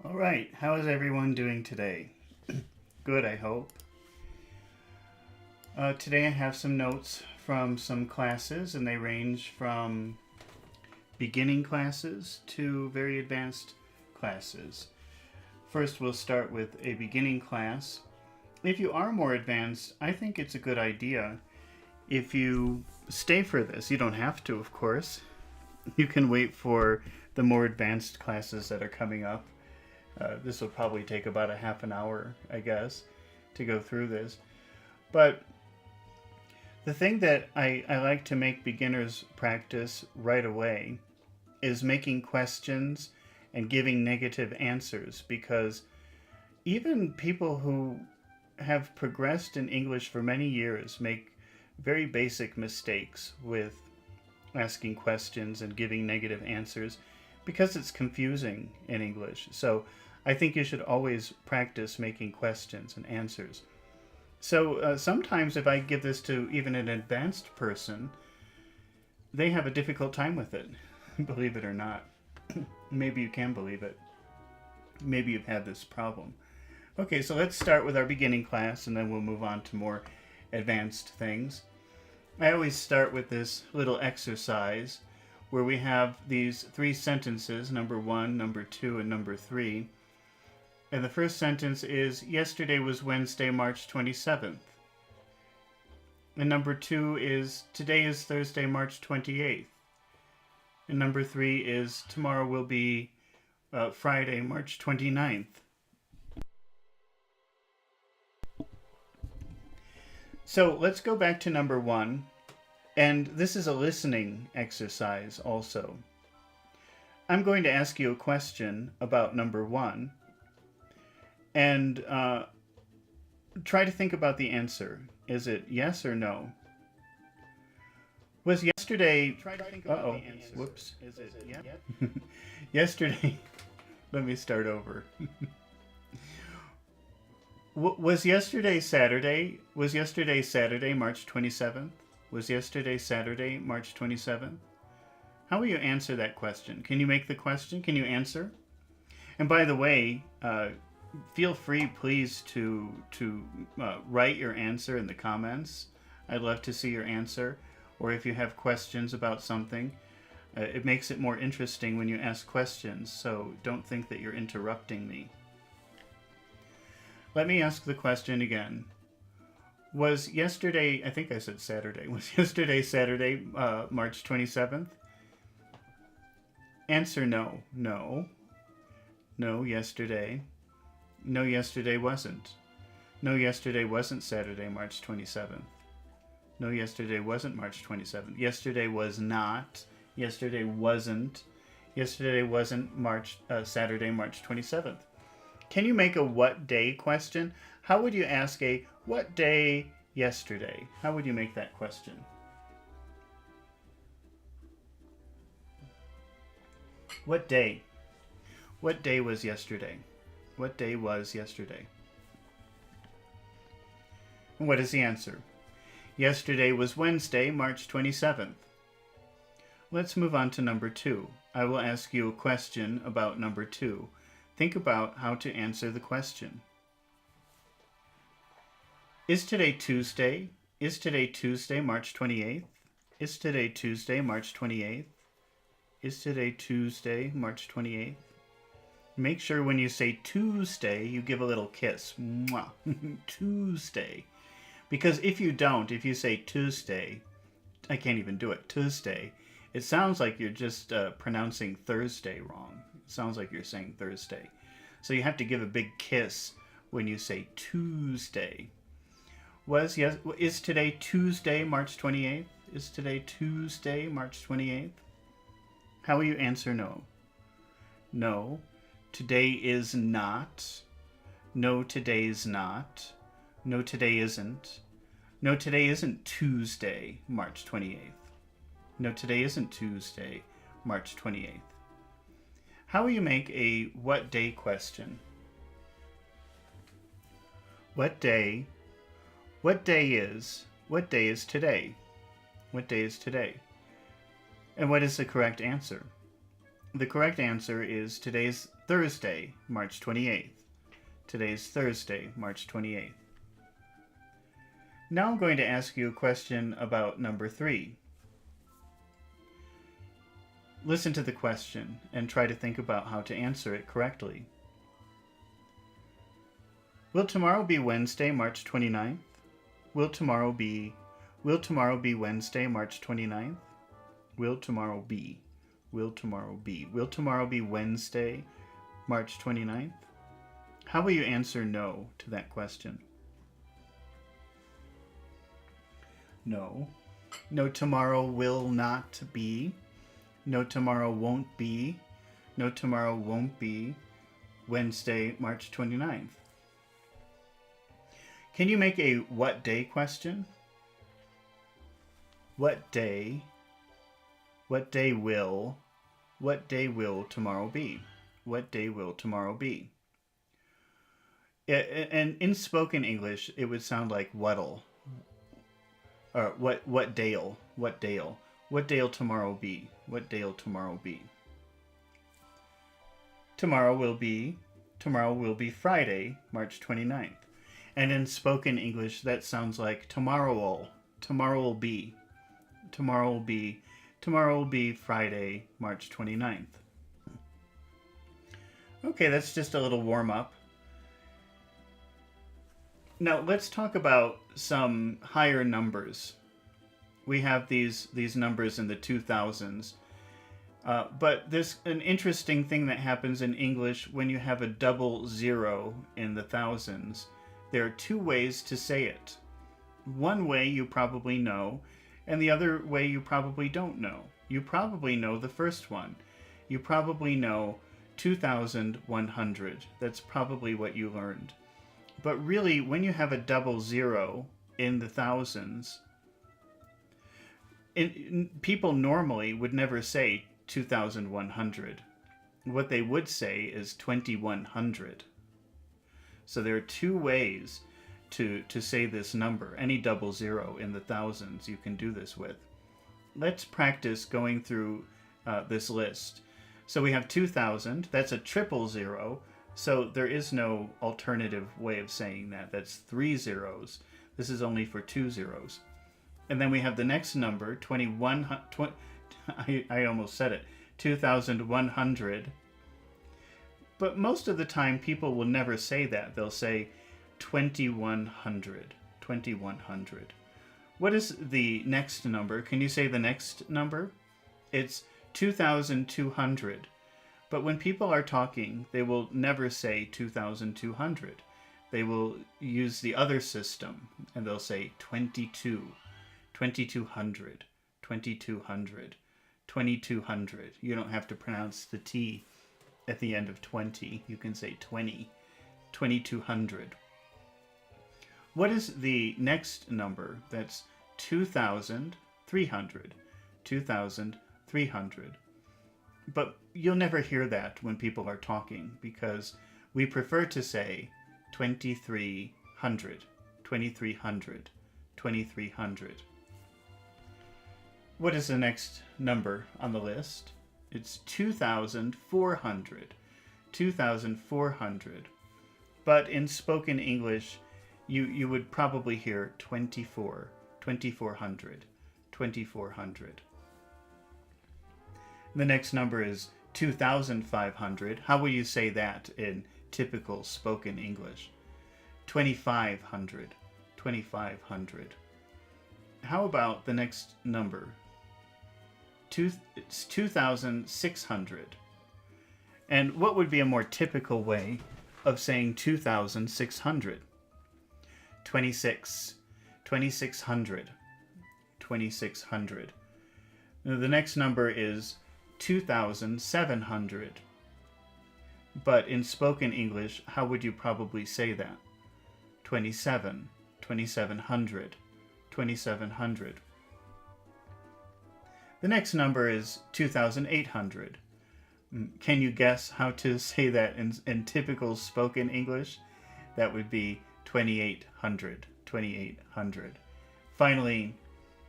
All right, how is everyone doing today? Good, I hope. Today I have some notes from some classes, and they range from beginning classes to very advanced classes. First, we'll start with a beginning class. If you are more advanced, I think it's a good idea if you stay for this. You don't have to, of course. You can wait for the more advanced classes that are coming up. This will probably take about a half an hour, I guess, to go through this. But the thing that I like to make beginners practice right away is making questions and giving negative answers, because even people who have progressed in English for many years make very basic mistakes with asking questions and giving negative answers because it's confusing in English. So I think you should always practice making questions and answers. So sometimes if I give this to even an advanced person, they have a difficult time with it, believe it or not. Maybe you can believe it. Maybe you've had this problem. Okay, so let's start with our beginning class, and then we'll move on to more advanced things. I always start with this little exercise where we have these three sentences, number 1, number 2, and number 3. And the first sentence is, yesterday was Wednesday, March 27th. And number 2 is, today is Thursday, March 28th. And number 3 is, tomorrow will be Friday, March 29th. So let's go back to number 1. And this is a listening exercise also. I'm going to ask you a question about number 1. And try to think about the answer. Is it yes or no? Was yesterday... Try to think about the answer. Whoops. Is it yes? Yesterday... Let me start over. Was yesterday Saturday? Was yesterday Saturday, March 27th? Was yesterday Saturday, March 27th? How will you answer that question? Can you make the question? Can you answer? And by the way, feel free, please, to write your answer in the comments. I'd love to see your answer. Or if you have questions about something. It makes it more interesting when you ask questions, so don't think that you're interrupting me. Let me ask the question again. Was yesterday, I think I said Saturday, was yesterday Saturday, March 27th? Answer no. No. No, yesterday. No, yesterday wasn't. No, yesterday wasn't Saturday, March 27th. No, yesterday wasn't March 27th. Yesterday was not. Yesterday wasn't. Yesterday wasn't Saturday, March 27th. Can you make a what day question? How would you ask a what day yesterday? How would you make that question? What day? What day was yesterday? What day was yesterday? And what is the answer? Yesterday was Wednesday, March 27th. Let's move on to number 2. I will ask you a question about number 2. Think about how to answer the question. Is today Tuesday? Is today Tuesday, March 28th? Is today Tuesday, March 28th? Is today Tuesday, March 28th? Make sure when you say Tuesday, you give a little kiss. Mwah. Tuesday. Because if you don't, if you say Tuesday, I can't even do it, Tuesday, it sounds like you're just pronouncing Thursday wrong. It sounds like you're saying Thursday. So you have to give a big kiss when you say Tuesday. Is today Tuesday, March 28th? Is today Tuesday, March 28th? How will you answer no? No. Today is not. No, today's not. No, today isn't. No, today isn't Tuesday, March 28th. No, today isn't Tuesday, March 28th. How will you make a what day question? What day? What day is today? What day is today? And what is the correct answer? The correct answer is today's Thursday, March 28th. Today's Thursday, March 28th. Now I'm going to ask you a question about number 3. Listen to the question and try to think about how to answer it correctly. Will tomorrow be Wednesday, March 29th? Will tomorrow be Wednesday, March 29th? Will tomorrow be Wednesday, March 29th? How will you answer no to that question? No. No, tomorrow will not be. No, tomorrow won't be. No, tomorrow won't be Wednesday, March 29th. Can you make a what day question? What day will tomorrow be? What day will tomorrow be? And in spoken English, it would sound like what'll. Or what day'll tomorrow be? What day'll tomorrow be? Tomorrow will be Friday, March 29th. And in spoken English, that sounds like tomorrow will be Friday, March 29th. Okay, that's just a little warm up. Now let's talk about some higher numbers. We have these numbers in the 2000s. But there's an interesting thing that happens in English when you have a double zero in the thousands. There are 2 ways to say it. One way you probably know, and the other way you probably don't know. You probably know the first one. You probably know 2,100. That's probably what you learned. But really, when you have a double zero in the thousands, people normally would never say 2,100. What they would say is 2,100. So there are 2 ways to say this number. Any double zero in the thousands you can do this with. Let's practice going through this list. So we have 2,000. That's a triple zero. So there is no alternative way of saying that. That's 3 zeros. This is only for 2 zeros. And then we have the next number, 2,100. I almost said it. 2,100. But most of the time, people will never say that. They'll say 2,100. 2,100. What is the next number? Can you say the next number? It's 2,200. But when people are talking, they will never say 2,200. They will use the other system, and they'll say 22, 2,200, 2,200, 2,200. You don't have to pronounce the T at the end of 20. You can say 20, 2,200. What is the next number? That's 2,300, 2,300. But you'll never hear that when people are talking, because we prefer to say 2,300, 2,300, 2,300. What is the next number on the list? It's 2,400, 2,400. But in spoken English, you would probably hear 24, 2,400, 2,400. The next number is 2,500. How will you say that in typical spoken English? 2,500, 2,500. How about the next number? It's 2,600. And what would be a more typical way of saying 2,600? 26, 2,600, 2,600. Now, the next number is 2,700. But in spoken English, how would you probably say that? 27, 2,700, 2,700. The next number is 2,800. Can you guess how to say that in typical spoken English? That would be 2,800, 2,800. Finally,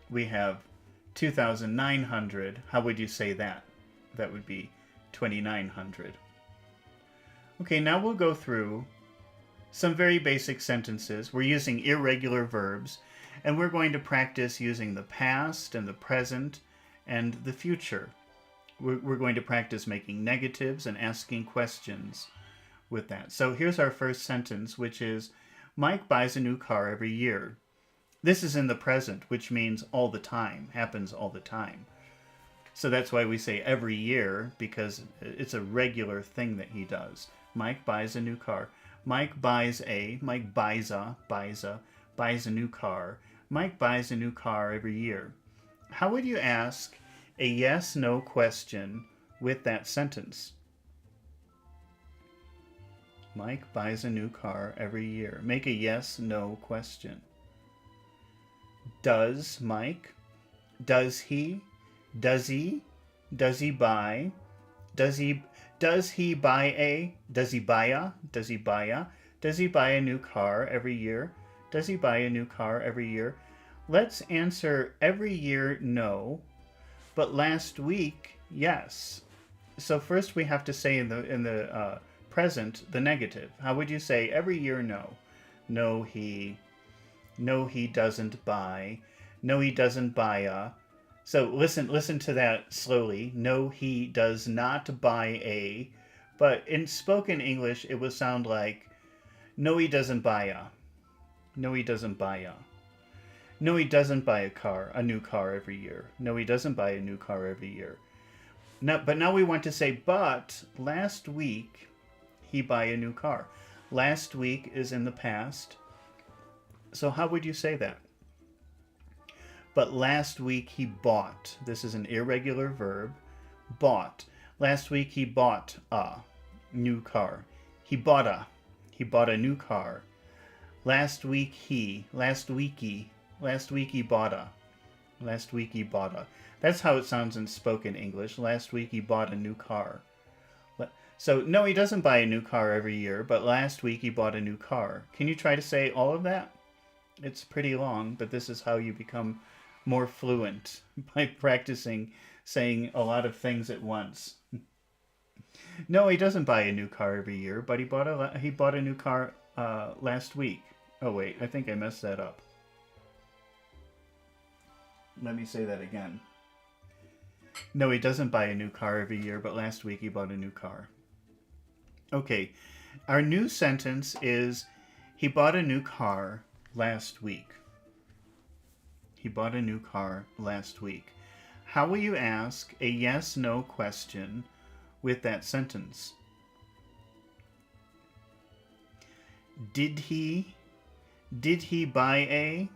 we have 2,900. How would you say that? That would be 2,900. Okay, now we'll go through some very basic sentences. We're using irregular verbs, and we're going to practice using the past and the present and the future. We're going to practice making negatives and asking questions with that. So here's our first sentence, which is, Mike buys a new car every year. This is in the present, which means all the time, happens all the time. So that's why we say every year, because it's a regular thing that he does. Mike buys a new car. Mike buys a new car. Mike buys a new car every year. How would you ask a yes/no question with that sentence? Mike buys a new car every year. Make a yes/no question. Does Mike? Does he? Does he? Does he buy? Does he buy a? Does he buy a? Does he buy a? Does he buy a new car every year? Does he buy a new car every year? Let's answer every year no, but last week yes. So first we have to say in the present the negative. How would you say every year no? No he doesn't buy. No he doesn't buy a. So listen to that slowly. No, he does not buy a. But in spoken English, it would sound like, no, he doesn't buy a. No, he doesn't buy a. No, he doesn't buy a new car every year. No, he doesn't buy a new car every year. But now we want to say, but last week he buy a new car. Last week is in the past. So how would you say that? But last week he bought. This is an irregular verb. Bought. Last week he bought a new car. He bought a new car. Last week he bought a. That's how it sounds in spoken English. Last week he bought a new car. So no, he doesn't buy a new car every year, but last week he bought a new car. Can you try to say all of that? It's pretty long, but this is how you become more fluent, by practicing saying a lot of things at once. No, he doesn't buy a new car every year, but he bought a new car last week. Oh wait, I think I messed that up. Let me say that again. No, he doesn't buy a new car every year, but last week he bought a new car. Okay, our new sentence is, he bought a new car last week. He bought a new car last week. How will you ask a yes/no question with that sentence? Did he buy a?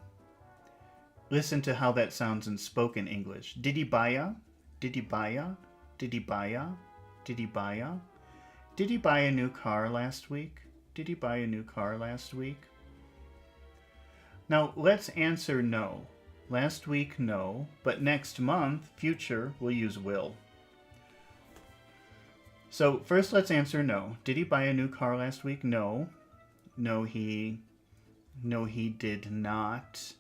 Listen to how that sounds in spoken English. Did he buy a? Did he buy a? Did he buy a? Did he buy a? Did he buy a new car last week? Did he buy a new car last week? Now let's answer no. Last week, no, but next month, future, we'll use will. So first let's answer no. Did he buy a new car last week? No. No, he did not.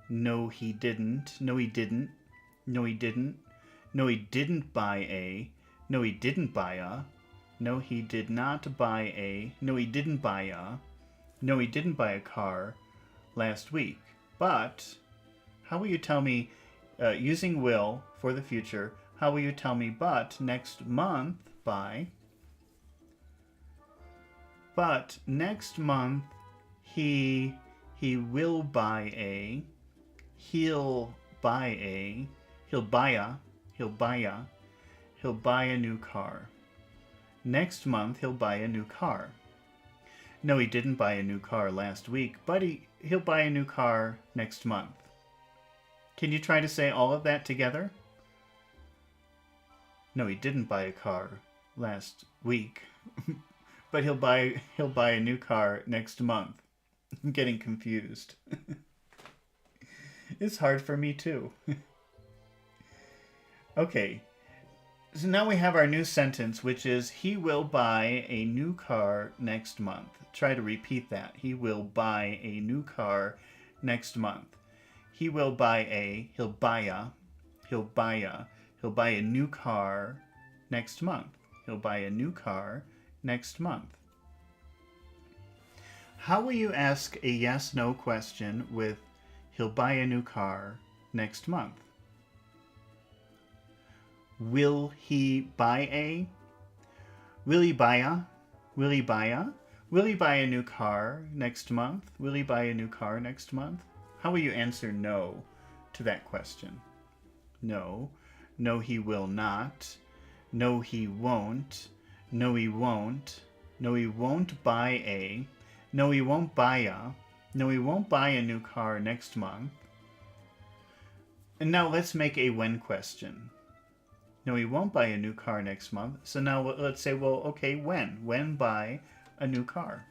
No, he didn't. No, he didn't. No, he didn't. No, he didn't buy a. No, he didn't buy a. No, he did not buy a. No, he didn't buy a. No, he didn't buy a car last week. But how will you tell me, using will for the future, how will you tell me but next month by? But next month he will buy a, he'll buy a, he'll buy a new car. Next month he'll buy a new car. No, he didn't buy a new car last week, but he'll buy a new car next month. Can you try to say all of that together? No, he didn't buy a car last week, but he'll buy a new car next month. I'm getting confused. It's hard for me too. Okay, so now we have our new sentence, which is, he will buy a new car next month. Try to repeat that. He will buy a new car next month. He will buy a, he'll buy a new car next month. He'll buy a new car next month. How will you ask a yes-no question with he'll buy a new car next month? Will he buy a? Will he buy a? Will he buy a? Will he buy a new car next month? Will he buy a new car next month? How will you answer no to that question? No. No, he will not. No, he won't. No, he won't. No, he won't buy a. No, he won't buy a. No, he won't buy a new car next month. And now let's make a when question. No, he won't buy a new car next month. So now let's say, well, okay, when? When buy a new car?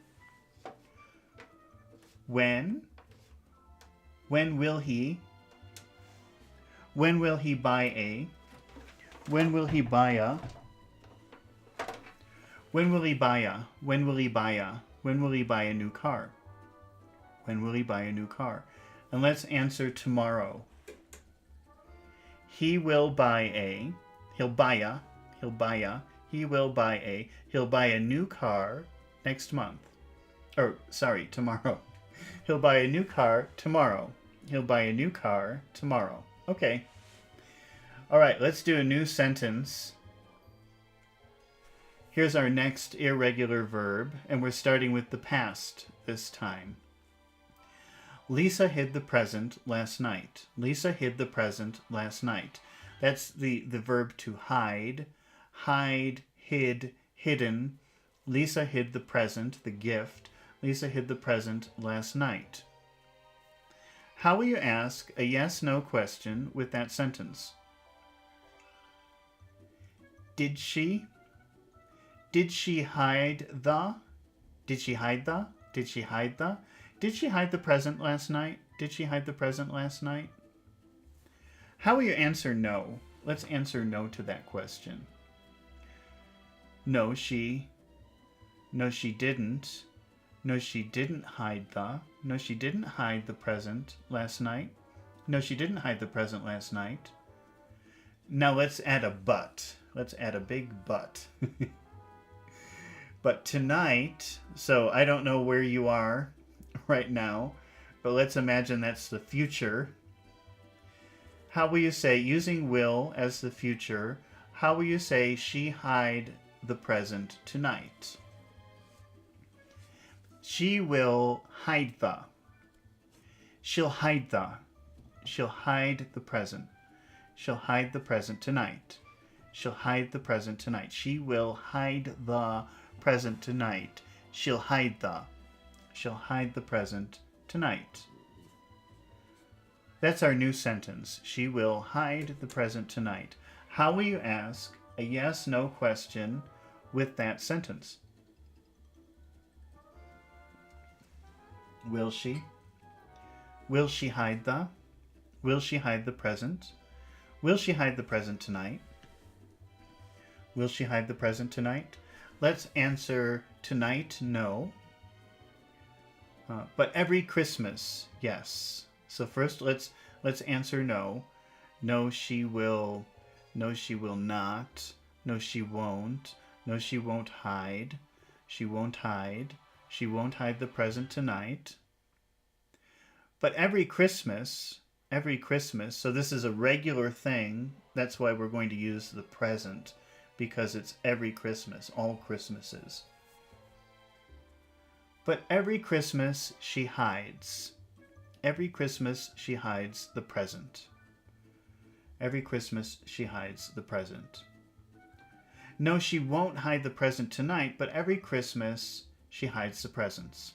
When? When will he? When will he buy a? When will he buy a? When will he buy a? When will he buy a? When will he buy a new car? When will he buy a new car? And let's answer tomorrow. He will buy a. He'll buy a. He'll buy a. He will buy a. He'll buy a new car next month. Or, sorry, tomorrow. He'll buy a new car tomorrow. He'll buy a new car tomorrow. Okay. All right, let's do a new sentence. Here's our next irregular verb, and we're starting with the past this time. Lisa hid the present last night. Lisa hid the present last night. That's the verb to hide. Hide, hid, hidden. Lisa hid the present, the gift. Lisa hid the present last night. How will you ask a yes-no question with that sentence? Did she? Did she hide the? Did she hide the? Did she hide the? Did she hide the present last night? Did she hide the present last night? How will you answer no? Let's answer no to that question. No, she. No, she didn't. No, she didn't hide the. No, she didn't hide the present last night. No, she didn't hide the present last night. Now let's add a but. Let's add a big but. But tonight, so I don't know where you are right now, but let's imagine that's the future. How will you say, using will as the future, how will you say she hide the present tonight? She will hide the. She'll hide the. She'll hide the present. She'll hide the present tonight. She'll hide the present tonight. She will hide the present tonight. She'll hide the. She'll hide the present tonight. That's our new sentence. She will hide the present tonight. How will you ask a yes-no question with that sentence? Will she? Will she hide the? Will she hide the present? Will she hide the present tonight? Will she hide the present tonight? Let's answer tonight, no. But every Christmas, yes. So first let's answer no. No, she will. No, she will not. No, she won't. No, she won't hide. She won't hide. She won't hide the present tonight. But every Christmas, so this is a regular thing. That's why we're going to use the present, because it's every Christmas, all Christmases. But every Christmas she hides. Every Christmas she hides the present. Every Christmas she hides the present. No, she won't hide the present tonight, but every Christmas she hides the presents.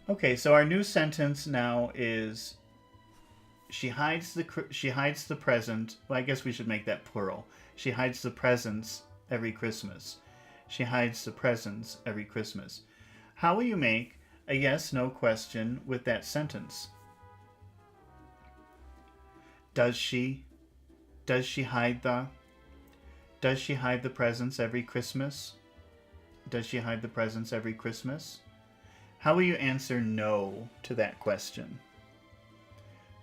Okay, so our new sentence now is she hides the present. Well, I guess we should make that plural. She hides the presents every Christmas. She hides the presents every Christmas. How will you make a yes-no question with that sentence? Does she? Does she hide the? Does she hide the presents every Christmas? Does she hide the presents every Christmas? How will you answer no to that question?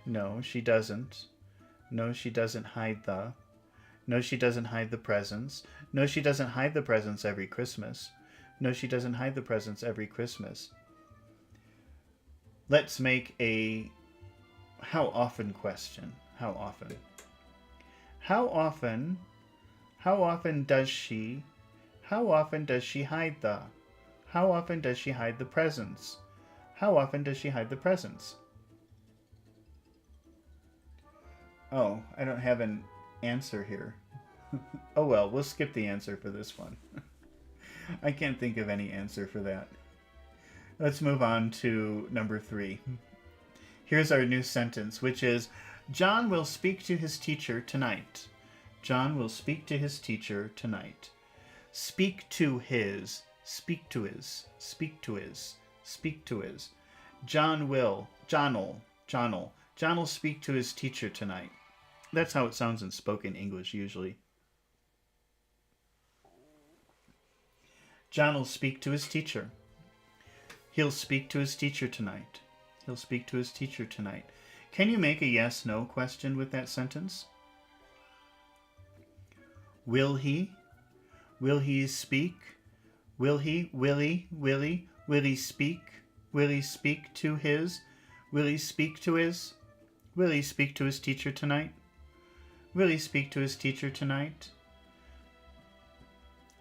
No, she doesn't. No, she doesn't hide the. No, she doesn't hide the presents. No, she doesn't hide the presents every Christmas. No, she doesn't hide the presents every Christmas. Let's make a how often question. How often? How often does she hide the? How often does she hide the presents? How often does she hide the presents? Oh, I don't have an answer here. Oh well, we'll skip the answer for this one. I can't think of any answer for that. Let's move on to number 3. Here's our new sentence, which is, John will speak to his teacher tonight. John will speak to his teacher tonight. Speak to his, speak to his, speak to his, speak to his. John'll speak to his teacher tonight. That's how it sounds in spoken English usually. John will speak to his teacher. He'll speak to his teacher tonight. He'll speak to his teacher tonight. Can you make a yes-no question with that sentence? Will he? Will he speak? Will he speak? Will he speak to his? Will he speak to his? Will he speak to his teacher tonight? Will he speak to his teacher tonight?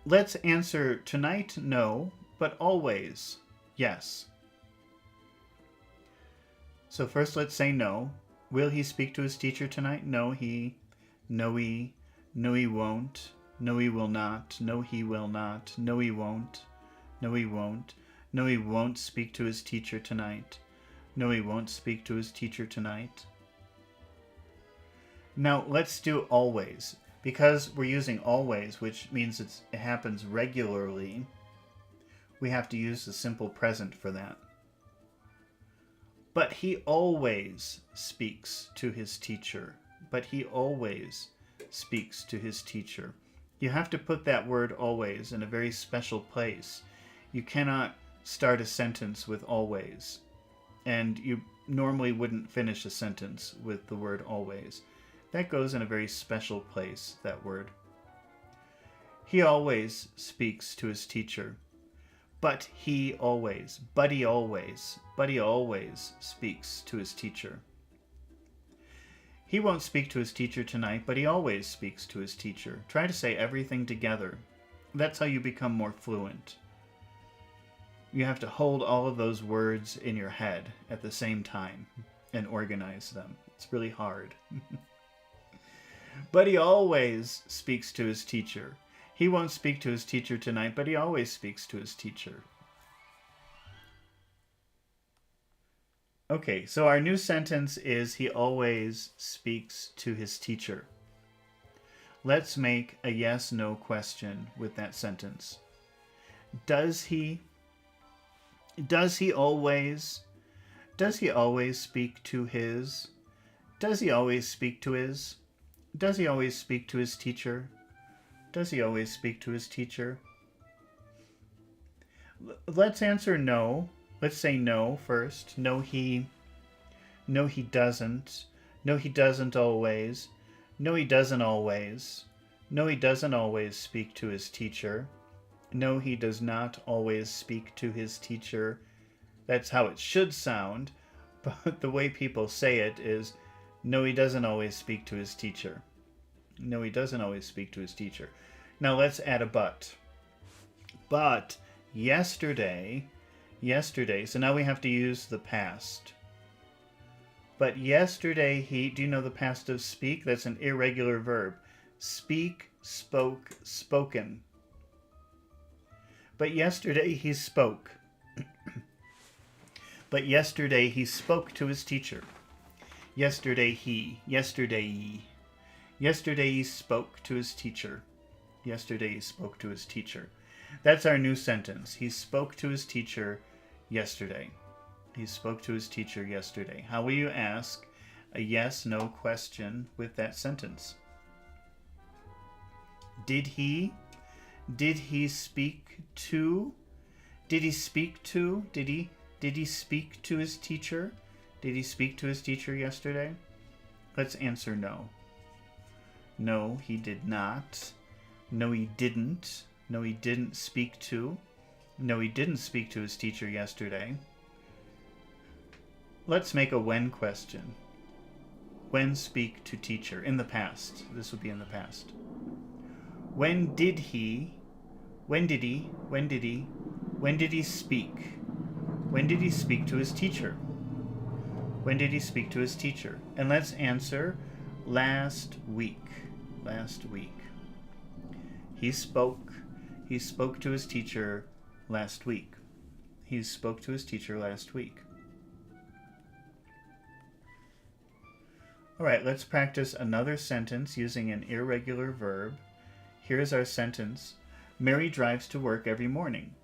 Let's answer tonight, no, but always, yes. So first let's say no. Will he speak to his teacher tonight? No, he won't. No, he will not. No, he will not. No, he won't. No, he won't. No, he won't speak to his teacher tonight. No, he won't speak to his teacher tonight. Now, let's do always. Because we're using always, which means it happens regularly, we have to use the simple present for that. But he always speaks to his teacher. But he always speaks to his teacher. You have to put that word always in a very special place. You cannot start a sentence with always. And you normally wouldn't finish a sentence with the word always. That goes in a very special place, that word. He always speaks to his teacher. But he always speaks to his teacher. He won't speak to his teacher tonight, but he always speaks to his teacher. Try to say everything together. That's how you become more fluent. You have to hold all of those words in your head at the same time and organize them. It's really hard. But he always speaks to his teacher. He won't speak to his teacher tonight, but he always speaks to his teacher. Okay, so our new sentence is he always speaks to his teacher. Let's make a yes-no question with that sentence. Does he always speak to his? Does he always speak to his? Does he always speak to his teacher? Does he always speak to his teacher? Let's answer no. Let's say no first. No, he doesn't. No, he doesn't always. No, he doesn't always. No, he doesn't always speak to his teacher. No, he does not always speak to his teacher. That's how it should sound, but the way people say it is, no, he doesn't always speak to his teacher. No, he doesn't always speak to his teacher. Now let's add a but. But yesterday, so now we have to use the past. But yesterday do you know the past of speak? That's an irregular verb. Speak, spoke, spoken. But yesterday he spoke. But yesterday he spoke to his teacher. Yesterday he spoke to his teacher. Yesterday he spoke to his teacher. That's our new sentence. He spoke to his teacher yesterday. He spoke to his teacher yesterday. How will you ask a yes-no question with that sentence? Did he speak to? Did he speak to? Did he speak to his teacher? Did he speak to his teacher yesterday? Let's answer no. No, he did not. No, he didn't. No, he didn't speak to. No, he didn't speak to his teacher yesterday. Let's make a when question. When speak to teacher? In the past. This would be in the past. When did he speak? When did he speak to his teacher? When did he speak to his teacher? And let's answer last week. Last week. He spoke to his teacher last week. He spoke to his teacher last week. All right, let's practice another sentence using an irregular verb. Here's our sentence. Mary drives to work every morning.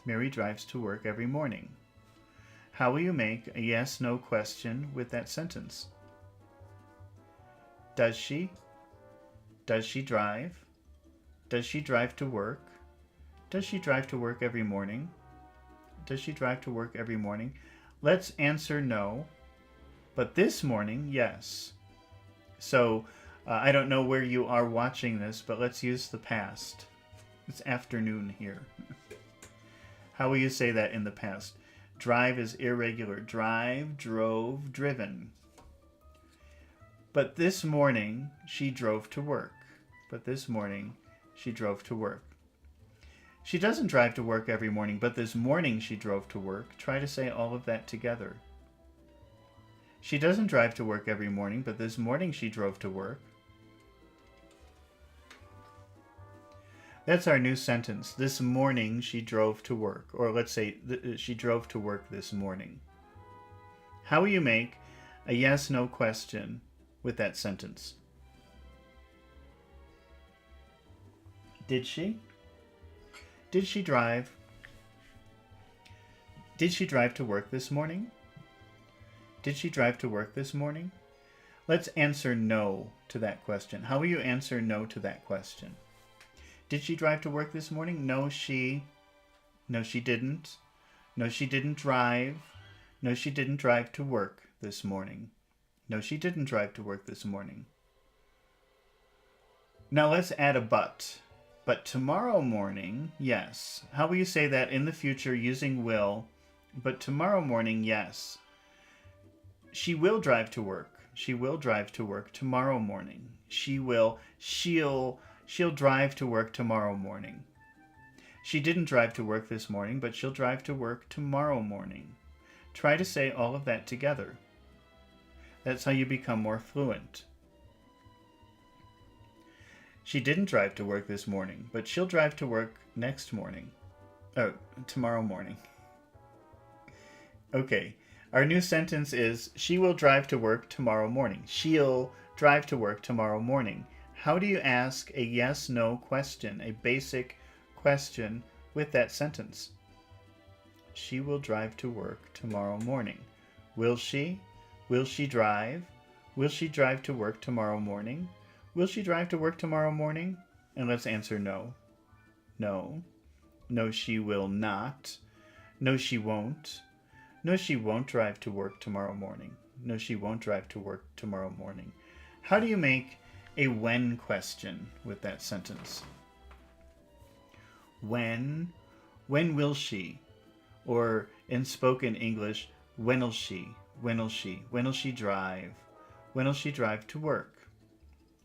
Mary drives to work every morning. How will you make a yes/no question with that sentence? Does she? Does she drive? Does she drive to work? Does she drive to work every morning? Does she drive to work every morning? Let's answer no, but this morning, yes. So, I don't know where you are watching this, but let's use the past. It's afternoon here. How will you say that in the past? Drive is irregular. Drive, drove, driven. But this morning, she drove to work. But this morning, she drove to work. She doesn't drive to work every morning, but this morning she drove to work. Try to say all of that together. She doesn't drive to work every morning, but this morning she drove to work. That's our new sentence. This morning she drove to work. Or let's say she drove to work this morning. How will you make a yes/no question with that sentence? Did she? Did she drive? Did she drive to work this morning? Did she drive to work this morning? Let's answer no to that question. How will you answer no to that question? Did she drive to work this morning? No, she didn't. No, she didn't drive. No, she didn't drive to work this morning. No, she didn't drive to work this morning. Now let's add a but. But tomorrow morning, yes. How will you say that in the future using will? But tomorrow morning, yes. She will drive to work. She will drive to work tomorrow morning. She'll drive to work tomorrow morning. She didn't drive to work this morning, but she'll drive to work tomorrow morning. Try to say all of that together. That's how you become more fluent. She didn't drive to work this morning, but she'll drive to work next morning. Oh, tomorrow morning. Okay, our new sentence is, she will drive to work tomorrow morning. She'll drive to work tomorrow morning. How do you ask a yes/no question, a basic question with that sentence? She will drive to work tomorrow morning. Will she? Will she drive? Will she drive to work tomorrow morning? Will she drive to work tomorrow morning? And let's answer no. No. No, she will not. No, she won't. No, she won't drive to work tomorrow morning. No, she won't drive to work tomorrow morning. How do you make a when question with that sentence? When will she? Or in spoken English, when'll she? When'll she? When'll she drive? When'll she drive to work?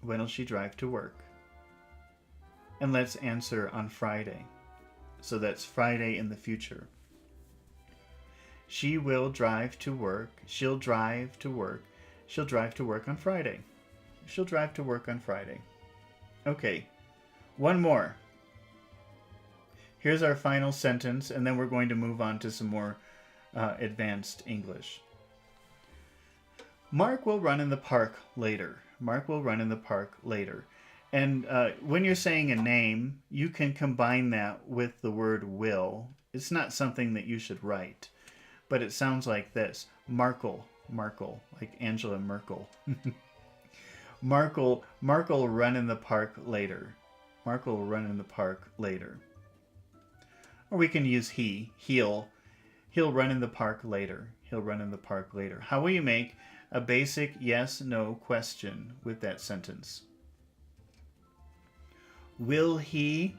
When'll she drive to work? And let's answer on Friday. So that's Friday in the future. She will drive to work. She'll drive to work. She'll drive to work on Friday. She'll drive to work on Friday. Okay, one more. Here's our final sentence, and then we're going to move on to some more advanced English. Mark will run in the park later. Mark will run in the park later. And when you're saying a name, you can combine that with the word will. It's not something that you should write, but it sounds like this. Markle, like Angela Merkel. Mark will run in the park later. Mark will run in the park later. Or we can use he'll run in the park later. He'll run in the park later. How will you make a basic yes/no question with that sentence? Will he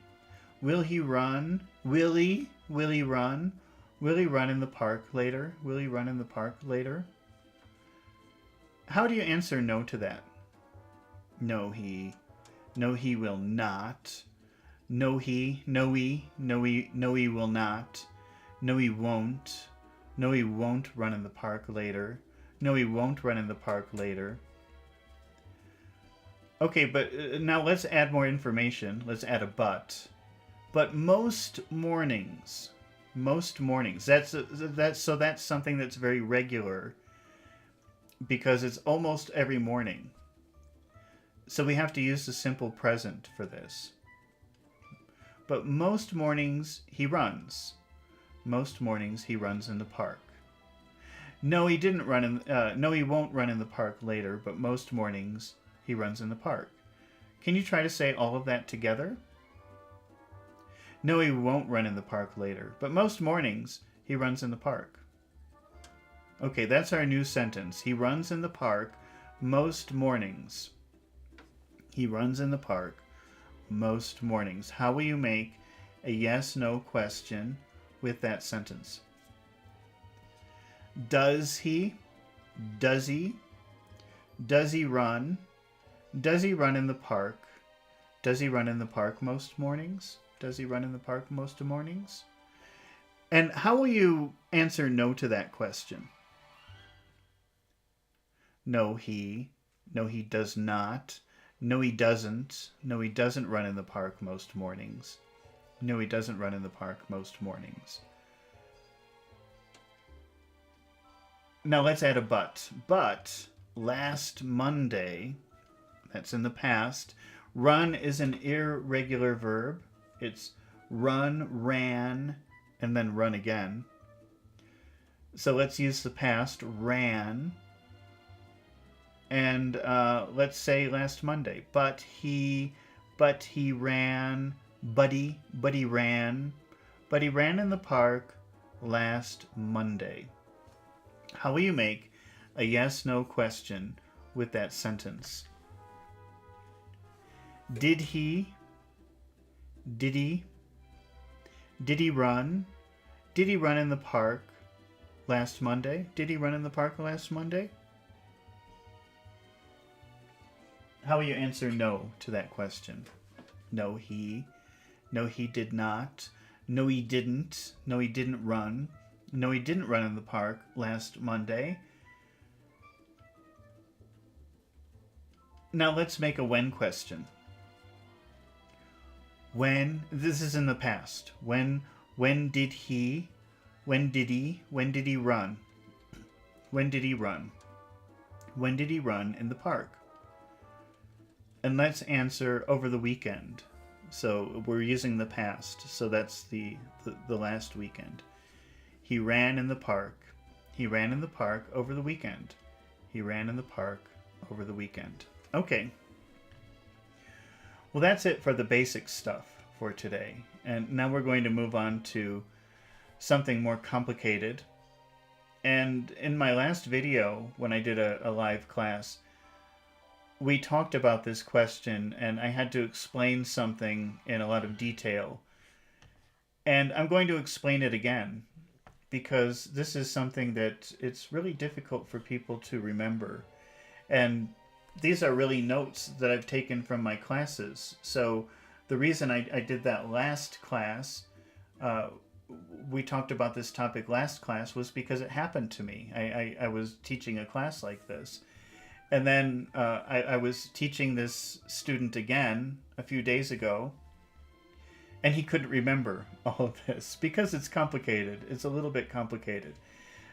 Will he run? Will he? Will he run? Will he run in the park later? Will he run in the park later? How do you answer no to that? No, he. No, he will not. No, he. No, he. No, he. No, he will not. No, he won't. No, he won't run in the park later. No, he won't run in the park later. Okay, but now let's add more information. Let's add a but. But most mornings. Most mornings. That's something that's very regular because it's almost every morning. So we have to use the simple present for this. But most mornings he runs. Most mornings he runs in the park. No, he didn't run in. No, he won't run in the park later. But most mornings he runs in the park. Can you try to say all of that together? No, he won't run in the park later. But most mornings he runs in the park. Okay, that's our new sentence. He runs in the park most mornings. He runs in the park most mornings. How will you make a yes/no question with that sentence? Does he? Does he? Does he run? Does he run in the park? Does he run in the park most mornings? Does he run in the park most mornings? And how will you answer no to that question? No, he. No, he does not. No, he doesn't. No, he doesn't run in the park most mornings. No, he doesn't run in the park most mornings. Now let's add a but. But last Monday, that's in the past, run is an irregular verb. It's run, ran, and then run again. So let's use the past, ran. And let's say last Monday. But he ran, Buddy ran. Buddy ran in the park last Monday. How will you make a yes/no question with that sentence? Did he? Did he? Did he run? Did he run in the park last Monday? Did he run in the park last Monday? How will you answer no to that question? No, he. No, he did not. No, he didn't. No, he didn't run. No, he didn't run in the park last Monday. Now let's make a when question. When, this is in the past. When did he run? When did he run? When did he run in the park? And let's answer over the weekend. So we're using the past. So that's the last weekend. He ran in the park. He ran in the park over the weekend. He ran in the park over the weekend. Okay. Well, that's it for the basic stuff for today. And now we're going to move on to something more complicated. And in my last video, when I did a live class, we talked about this question and I had to explain something in a lot of detail. And I'm going to explain it again because this is something that it's really difficult for people to remember. And these are really notes that I've taken from my classes. So the reason I did that last class, we talked about this topic last class, was because it happened to me. I was teaching a class like this. And then I was teaching this student again a few days ago, and he couldn't remember all of this because it's complicated. It's a little bit complicated.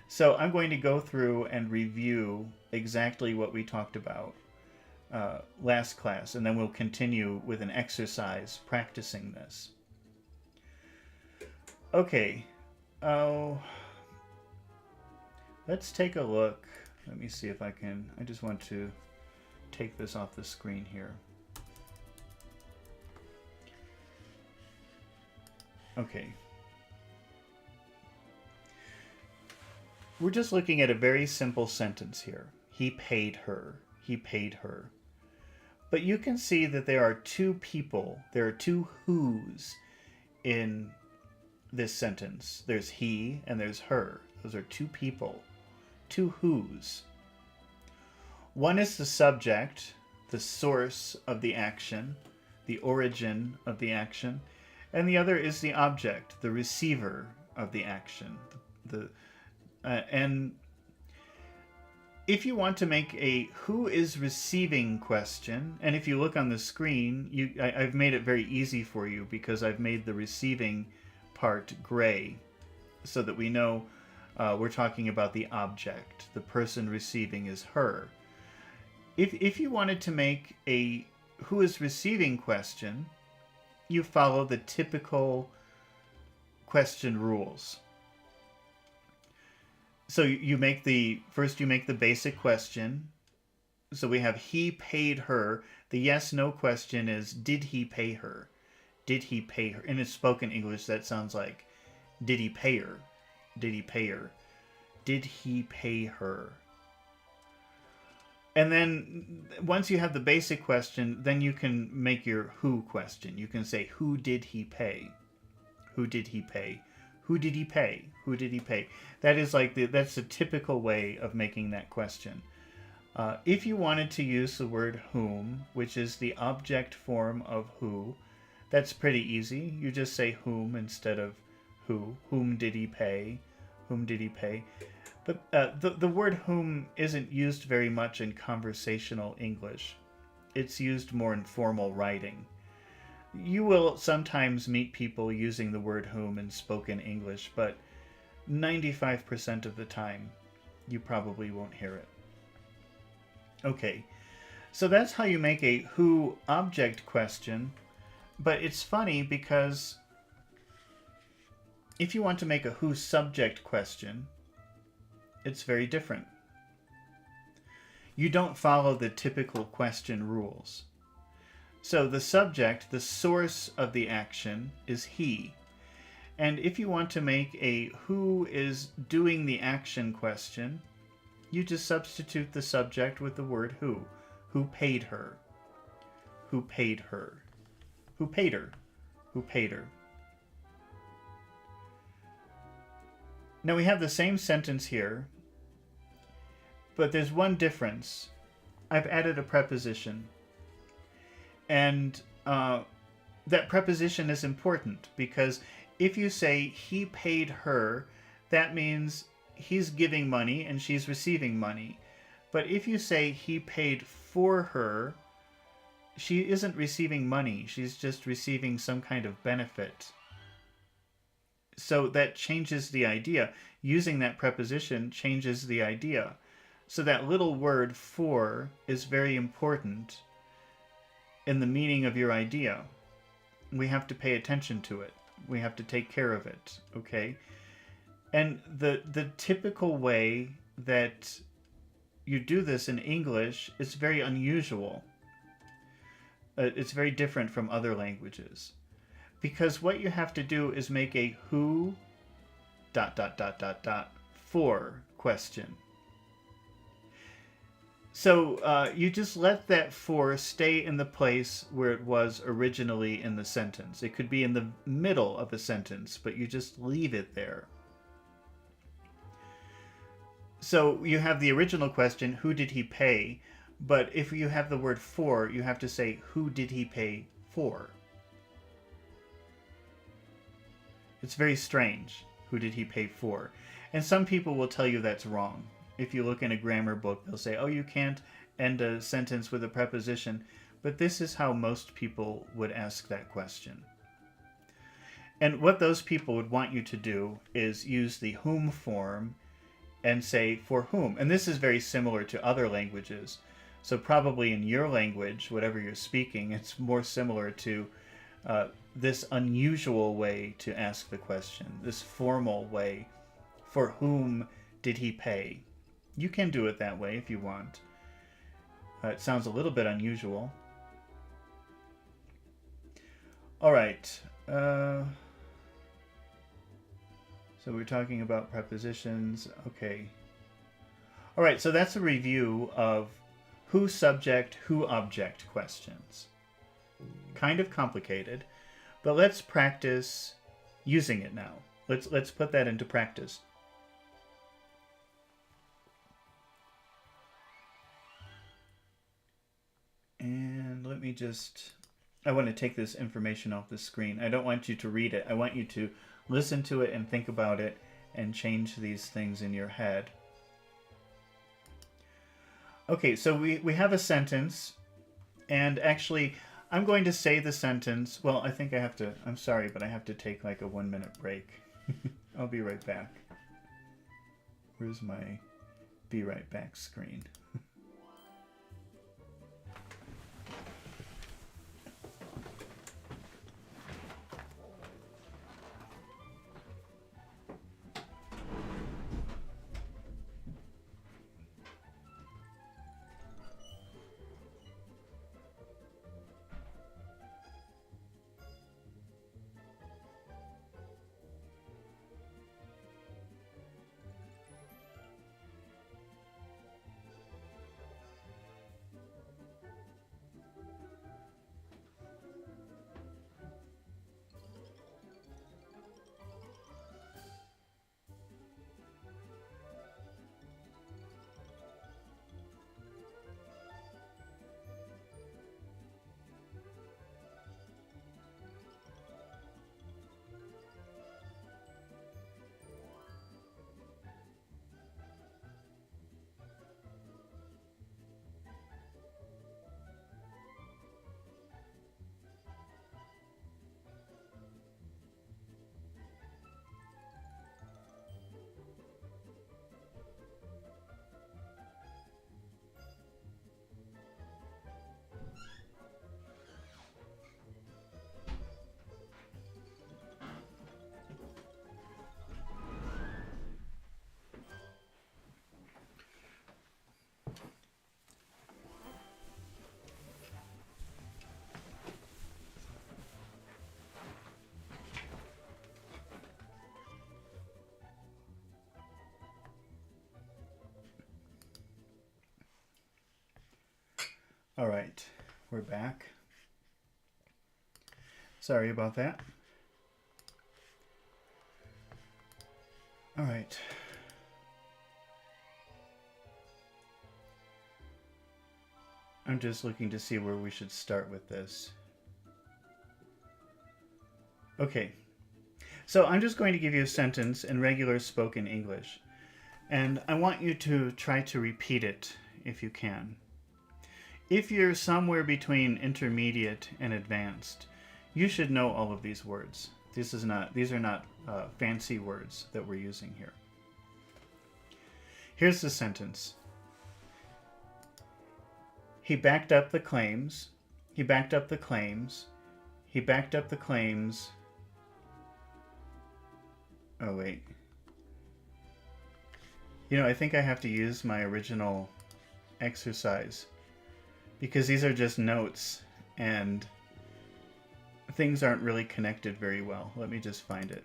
So I'm going to go through and review exactly what we talked about last class, and then we'll continue with an exercise practicing this. Okay, let's take a look. Let me see if I can. I just want to take this off the screen here. Okay. We're just looking at a very simple sentence here. He paid her. He paid her. But you can see that there are two people. There are two who's in this sentence. There's he and there's her. Those are two people, two who's. One is the subject, the source of the action, the origin of the action, and the other is the object, the receiver of the action. And if you want to make a who is receiving question, and if you look on the screen, I've made it very easy for you because I've made the receiving part gray so that we know we're talking about the object. The person receiving is her. If you wanted to make a who is receiving question, you follow the typical question rules. So you make the basic question. So we have he paid her. The yes/no question is did he pay her? Did he pay her? In spoken English, that sounds like did he pay her? Did he pay her? Did he pay her? And then once you have the basic question, then you can make your who question. You can say, who did he pay? Who did he pay? Who did he pay? Who did he pay? That's the typical way of making that question. If you wanted to use the word whom, which is the object form of who, that's pretty easy. You just say whom instead of who. Whom did he pay? Whom did he pay? But the word whom isn't used very much in conversational English. It's used more in formal writing. You will sometimes meet people using the word whom in spoken English, but 95% of the time, you probably won't hear it. Okay, so that's how you make a who object question, but it's funny because if you want to make a who subject question, it's very different. You don't follow the typical question rules. So the subject, the source of the action, is he. And if you want to make a who is doing the action question, you just substitute the subject with the word who. Who paid her? Who paid her? Who paid her? Who paid her? Now we have the same sentence here, but there's one difference. I've added a preposition. And that preposition is important because if you say he paid her, that means he's giving money and she's receiving money. But if you say he paid for her, she isn't receiving money. She's just receiving some kind of benefit. So that changes the idea. Using that preposition changes the idea. So that little word for is very important in the meaning of your idea. We have to pay attention to it. We have to take care of it, okay? And the typical way that you do this in English is very unusual. It's very different from other languages. Because what you have to do is make a who ... for question. So you just let that for stay in the place where it was originally in the sentence. It could be in the middle of a sentence, but you just leave it there. So you have the original question, who did he pay? But if you have the word for, you have to say, who did he pay for? It's very strange. Who did he pay for? And some people will tell you that's wrong. If you look in a grammar book, they'll say, oh, you can't end a sentence with a preposition. But this is how most people would ask that question. And what those people would want you to do is use the whom form and say for whom. And this is very similar to other languages. So probably in your language, whatever you're speaking, it's more similar to this unusual way to ask the question, this formal way. For whom did he pay? You can do it that way if you want. It sounds a little bit unusual. All right. So we're talking about prepositions. Okay. All right, so that's a review of who subject, who object questions. Kind of complicated, but let's practice using it now. Let's put that into practice. And let me just, I want to take this information off the screen. I don't want you to read it. I want you to listen to it and think about it and change these things in your head. Okay, so we have a sentence, and actually I'm going to say the sentence. Well, I think I have to, I'm sorry, but I have to take like a 1 minute break. I'll be right back. Where's my be right back screen? All right, we're back. Sorry about that. All right. I'm just looking to see where we should start with this. Okay. So I'm just going to give you a sentence in regular spoken English. And I want you to try to repeat it if you can. If you're somewhere between intermediate and advanced, you should know all of these words. These are not fancy words that we're using here. Here's the sentence. He backed up the claims. He backed up the claims. He backed up the claims. Oh, wait. You know, I think I have to use my original exercise, because these are just notes and things aren't really connected very well. Let me just find it.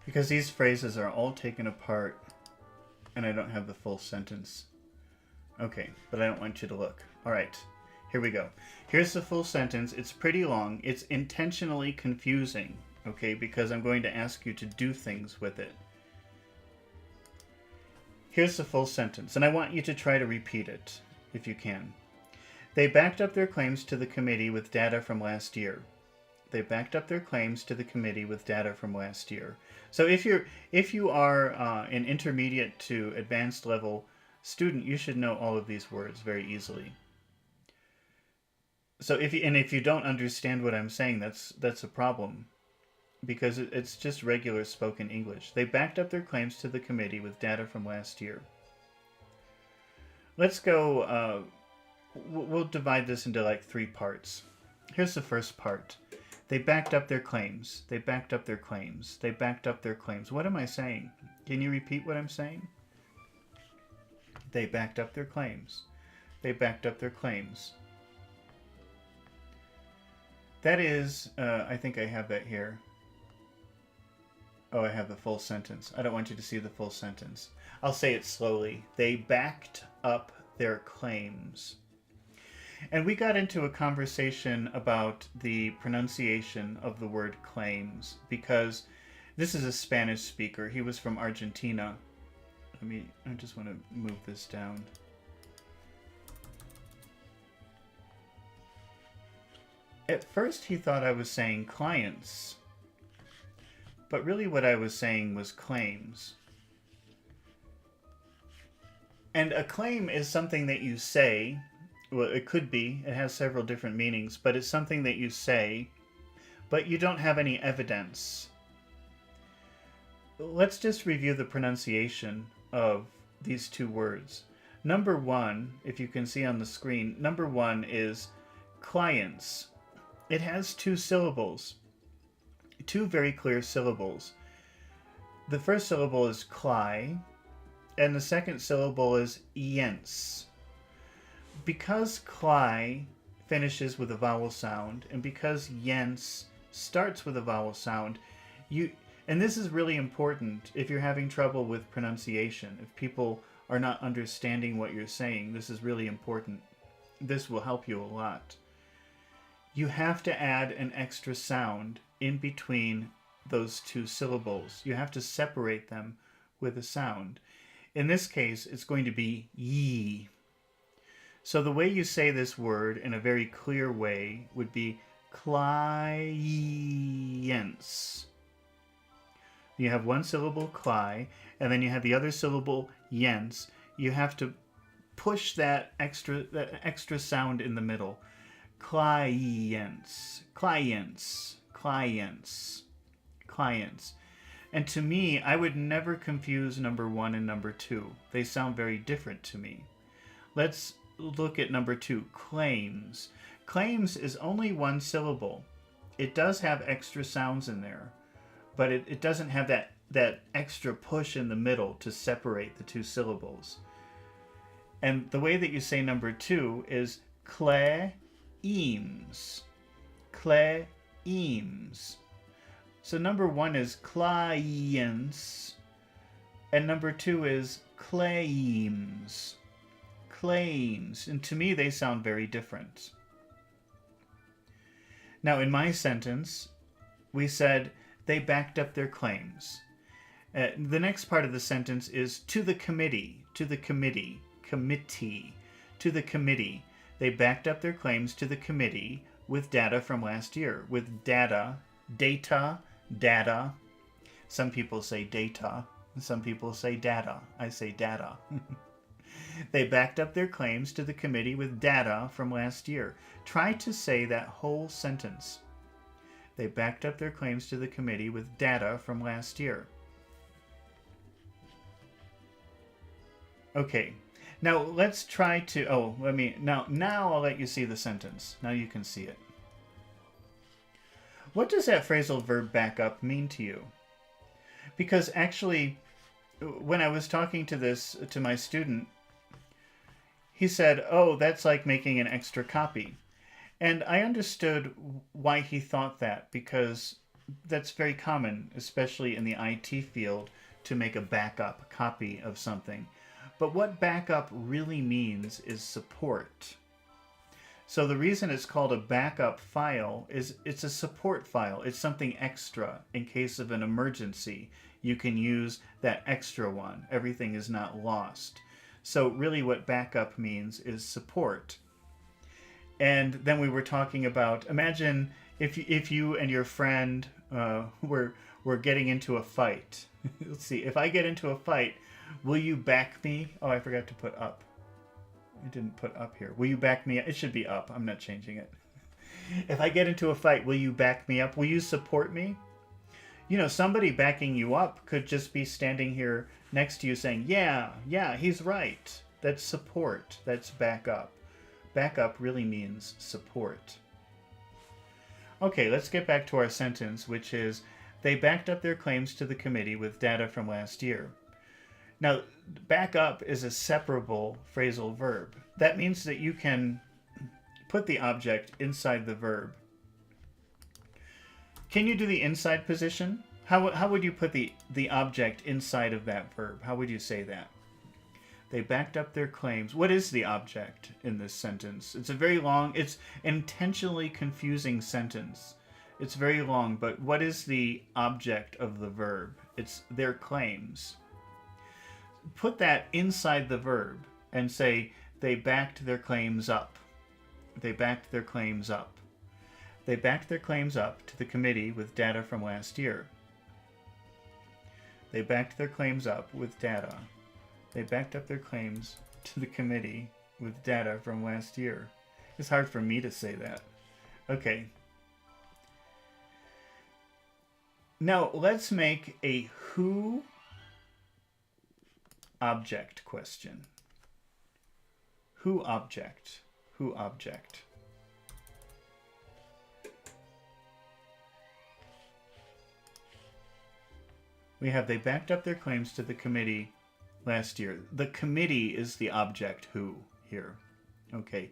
Because these phrases are all taken apart and I don't have the full sentence. Okay, but I don't want you to look. All right, here we go. Here's the full sentence. It's pretty long. It's intentionally confusing, okay, because I'm going to ask you to do things with it. Here's the full sentence, and I want you to try to repeat it if you can. They backed up their claims to the committee with data from last year. They backed up their claims to the committee with data from last year. So if you are an intermediate to advanced level student, you should know all of these words very easily. So if you don't understand what I'm saying, that's a problem, because it's just regular spoken English. They backed up their claims to the committee with data from last year. Let's go. We'll divide this into like 3 parts. Here's the first part. They backed up their claims. They backed up their claims. They backed up their claims. What am I saying? Can you repeat what I'm saying? They backed up their claims. They backed up their claims. That is, I think I have that here. Oh, I have the full sentence. I don't want you to see the full sentence. I'll say it slowly. They backed up their claims. And we got into a conversation about the pronunciation of the word claims because this is a Spanish speaker. He was from Argentina. I just want to move this down. At first he thought I was saying clients, but really what I was saying was claims. And a claim is something that you say. Well, it could be. It has several different meanings, but it's something that you say, but you don't have any evidence. Let's just review the pronunciation of these two words. Number one, if you can see on the screen, number one is clients. It has two syllables, two very clear syllables. The first syllable is cli, and the second syllable is iens. Because cli finishes with a vowel sound, and because iens starts with a vowel sound, and this is really important if you're having trouble with pronunciation. If people are not understanding what you're saying, this is really important. This will help you a lot. You have to add an extra sound in between those two syllables. You have to separate them with a sound. In this case, it's going to be ye. So the way you say this word in a very clear way would be clients. You have one syllable cli, and then you have the other syllable yens. You have to push that extra sound in the middle. Clients, clients, clients, clients. And to me, I would never confuse number one and number two. They sound very different to me. Let's look at number two, claims. Claims is only one syllable. It does have extra sounds in there, but it doesn't have that extra push in the middle to separate the two syllables. And the way that you say number two is claims. Claims. So number one is clients, and number two is claims. Claims. And to me, they sound very different. Now, in my sentence, we said they backed up their claims. The next part of the sentence is to the committee, to the committee, committee, to the committee. They backed up their claims to the committee with data from last year. With data. Some people say data. Some people say data. I say data. They backed up their claims to the committee with data from last year. Try to say that whole sentence. They backed up their claims to the committee with data from last year. Okay. Now let's try to, now I'll let you see the sentence. Now you can see it. What does that phrasal verb back up mean to you? Because actually, when I was talking to my student, he said, oh, that's like making an extra copy. And I understood why he thought that, because that's very common, especially in the IT field, to make a backup copy of something. But what backup really means is support. So the reason it's called a backup file is it's a support file. It's something extra in case of an emergency. You can use that extra one. Everything is not lost. So really what backup means is support. And then we were talking about, imagine if you and your friend were getting into a fight. Let's see, if I get into a fight, will you back me? Oh, I forgot to put up. I didn't put up here. Will you back me up? It should be up. I'm not changing it. If I get into a fight, will you back me up? Will you support me? You know, somebody backing you up could just be standing here next to you saying, yeah, he's right. That's support. That's backup. Backup really means support. Okay, let's get back to our sentence, which is, they backed up their claims to the committee with data from last year. Now, back up is a separable phrasal verb. That means that you can put the object inside the verb. Can you do the inside position? How would you put the object inside of that verb? How would you say that? They backed up their claims. What is the object in this sentence? It's a very long, it's intentionally confusing sentence. It's very long, but what is the object of the verb? It's their claims. Put that inside the verb and say, they backed their claims up. They backed their claims up. They backed their claims up to the committee with data from last year. They backed their claims up with data. They backed up their claims to the committee with data from last year. It's hard for me to say that. Okay. Now let's make a who object question. Who object? Who object? We have they backed up their claims to the committee last year. The committee is the object who here. Okay.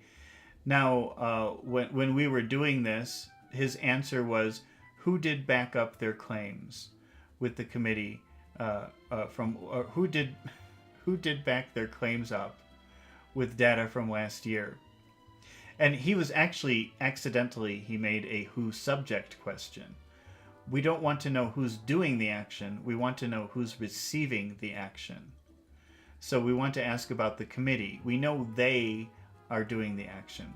Now, when we were doing this, his answer was, who did back up their claims with the committee who did back their claims up with data from last year? And he was actually he made a who subject question. We don't want to know who's doing the action. We want to know who's receiving the action. So we want to ask about the committee. We know they are doing the action.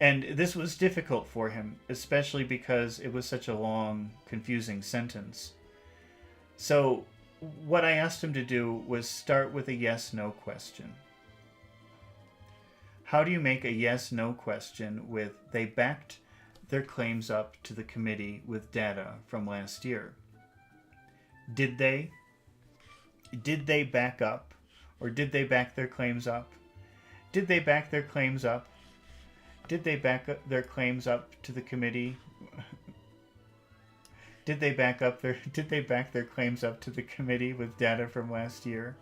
And this was difficult for him, especially because it was such a long, confusing sentence. So what I asked him to do was start with a yes-no question. How do you make a yes-no question with they backed their claims up to the committee with data from last year? Did they? Did they back up? Or did they back their claims up? Did they back their claims up? Did they back their claims up to the committee? Did they back their claims up to the committee with data from last year?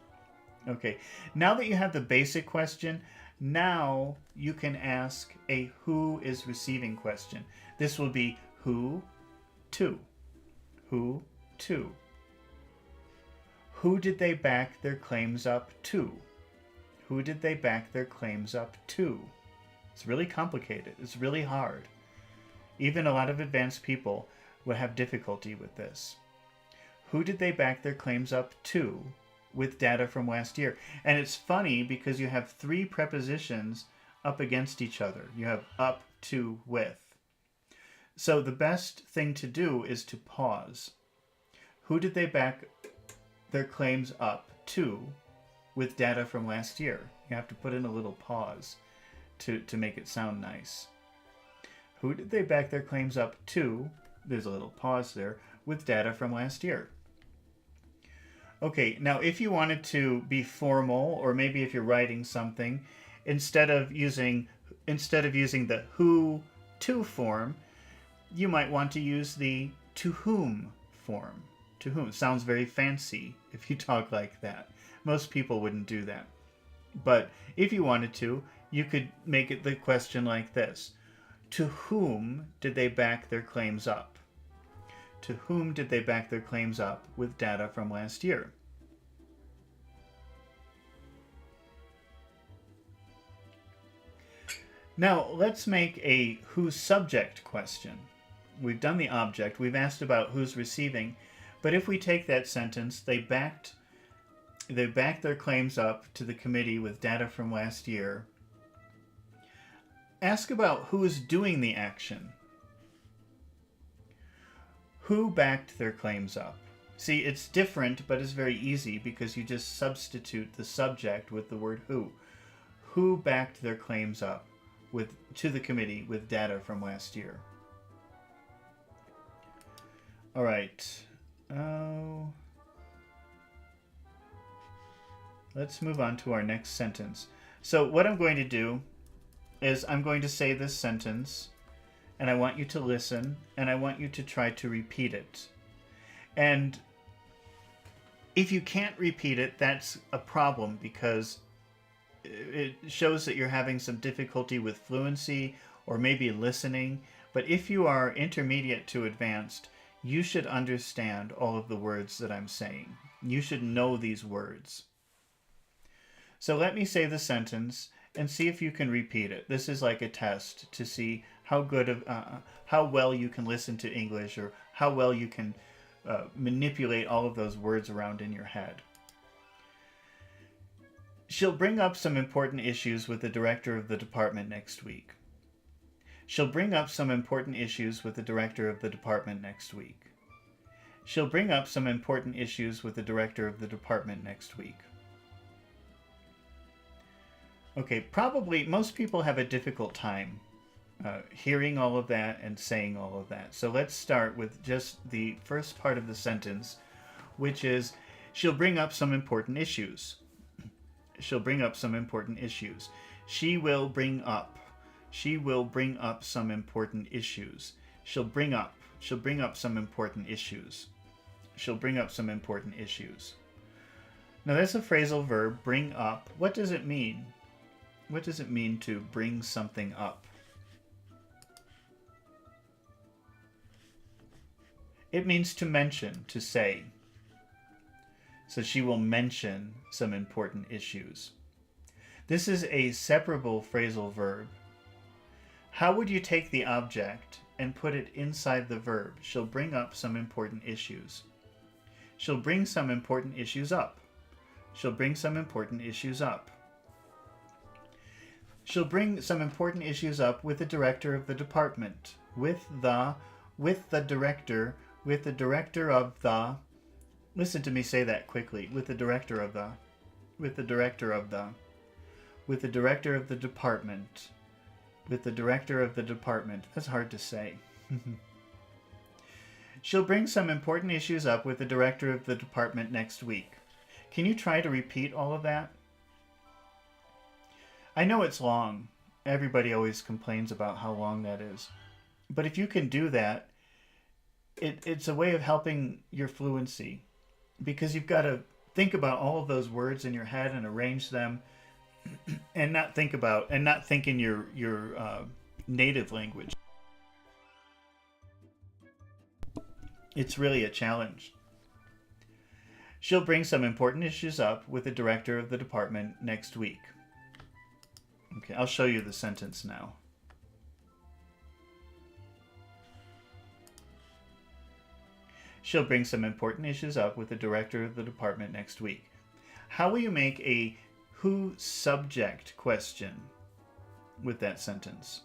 Okay. Now that you have the basic question, now you can ask a who is receiving question. This will be who to. Who to. Who did they back their claims up to? Who did they back their claims up to? It's really complicated. It's really hard. Even a lot of advanced people would have difficulty with this. Who did they back their claims up to with data from last year? And it's funny because you have three prepositions up against each other. You have up, to, with. So the best thing to do is to pause. Who did they back their claims up to with data from last year? You have to put in a little pause to make it sound nice. Who did they back their claims up to? There's a little pause there, with data from last year. Okay, now if you wanted to be formal, or maybe if you're writing something, instead of using the who to form, you might want to use the to whom form. To whom sounds very fancy if you talk like that. Most people wouldn't do that. But if you wanted to, you could make it the question like this. To whom did they back their claims up? To whom did they back their claims up with data from last year? Now, let's make a who subject question. We've done the object. We've asked about who's receiving. But if we take that sentence, they backed their claims up to the committee with data from last year. Ask about who is doing the action. Who backed their claims up? See, it's different, but it's very easy because you just substitute the subject with the word who. Who backed their claims up to the committee with data from last year? All right. Let's move on to our next sentence. So what I'm going to do is I'm going to say this sentence, and I want you to listen, and I want you to try to repeat it. And If you can't repeat it, that's a problem because it shows that you're having some difficulty with fluency or maybe listening. But if you are intermediate to advanced, you should understand all of the words that I'm saying. You should know these words. So let me say the sentence and see if you can repeat it. This is like a test to see how well you can listen to English, or how well you can manipulate all of those words around in your head. She'll bring up some important issues with the director of the department next week. She'll bring up some important issues with the director of the department next week. She'll bring up some important issues with the director of the department next week. Okay, probably most people have a difficult time hearing all of that and saying all of that. So let's start with just the first part of the sentence, which is, she'll bring up some important issues. She'll bring up some important issues. She will bring up. She will bring up some important issues. She'll bring up some important issues. She'll bring up some important issues. Now that's a phrasal verb, bring up. What does it mean? What does it mean to bring something up? It means to mention, to say. So she will mention some important issues. This is a separable phrasal verb. How would you take the object and put it inside the verb? She'll bring up some important issues. She'll bring some important issues up. She'll bring some important issues up. She'll bring some important issues up with the director of the department. With the director of the, listen to me say that quickly, with the director of the director of the department. With the director of the department. That's hard to say. She'll bring some important issues up with the director of the department next week. Can you try to repeat all of that? I know it's long. Everybody always complains about how long that is. But if you can do that, it's a way of helping your fluency, because you've got to think about all of those words in your head and arrange them, and not think in your native language. It's really a challenge. She'll bring some important issues up with the director of the department next week. Okay, I'll show you the sentence now. She'll bring some important issues up with the director of the department next week. How will you make a who subject question with that sentence?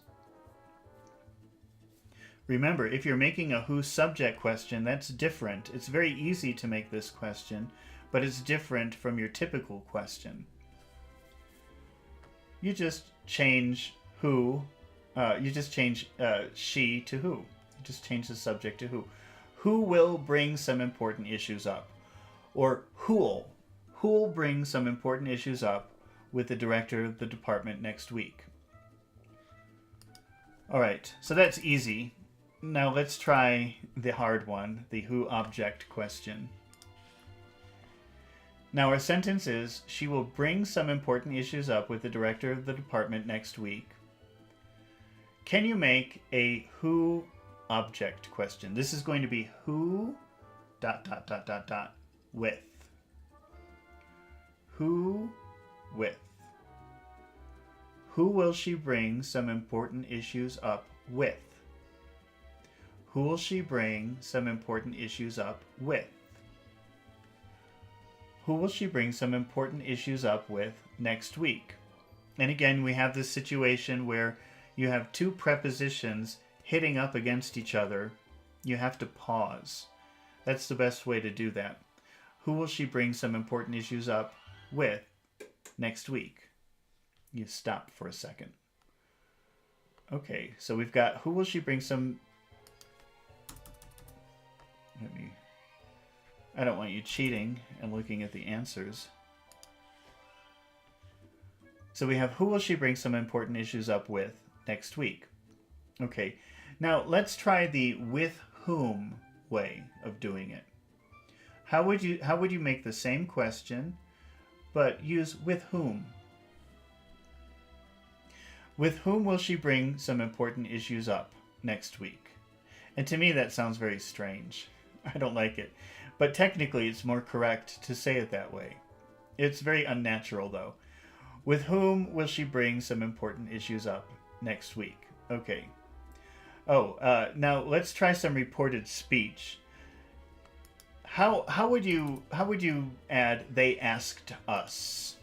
Remember, if you're making a who subject question, that's different. It's very easy to make this question, but it's different from your typical question. You just change who, she to who. You just change the subject to who. Who will bring some important issues up? Or who'll bring some important issues up with the director of the department next week? All right, so that's easy. Now let's try the hard one, the who object question. Now our sentence is, she will bring some important issues up with the director of the department next week. Can you make a who object question? This is going to be who ... with. Who with. Who will she bring some important issues up with? Who will she bring some important issues up with? Who will she bring some important issues up with next week? And again, we have this situation where you have two prepositions hitting up against each other. You have to pause. That's the best way to do that. Who will she bring some important issues up with next week? You stop for a second. Okay, so we've got who will she bring some... I don't want you cheating and looking at the answers. So we have who will she bring some important issues up with next week? Okay, now let's try the with whom way of doing it. How would you make the same question but use with whom? With whom will she bring some important issues up next week? And to me that sounds very strange. I don't like it. But technically it's more correct to say it that way. It's very unnatural though. With whom will she bring some important issues up next week? Okay. Now let's try some reported speech. How would you add they asked us?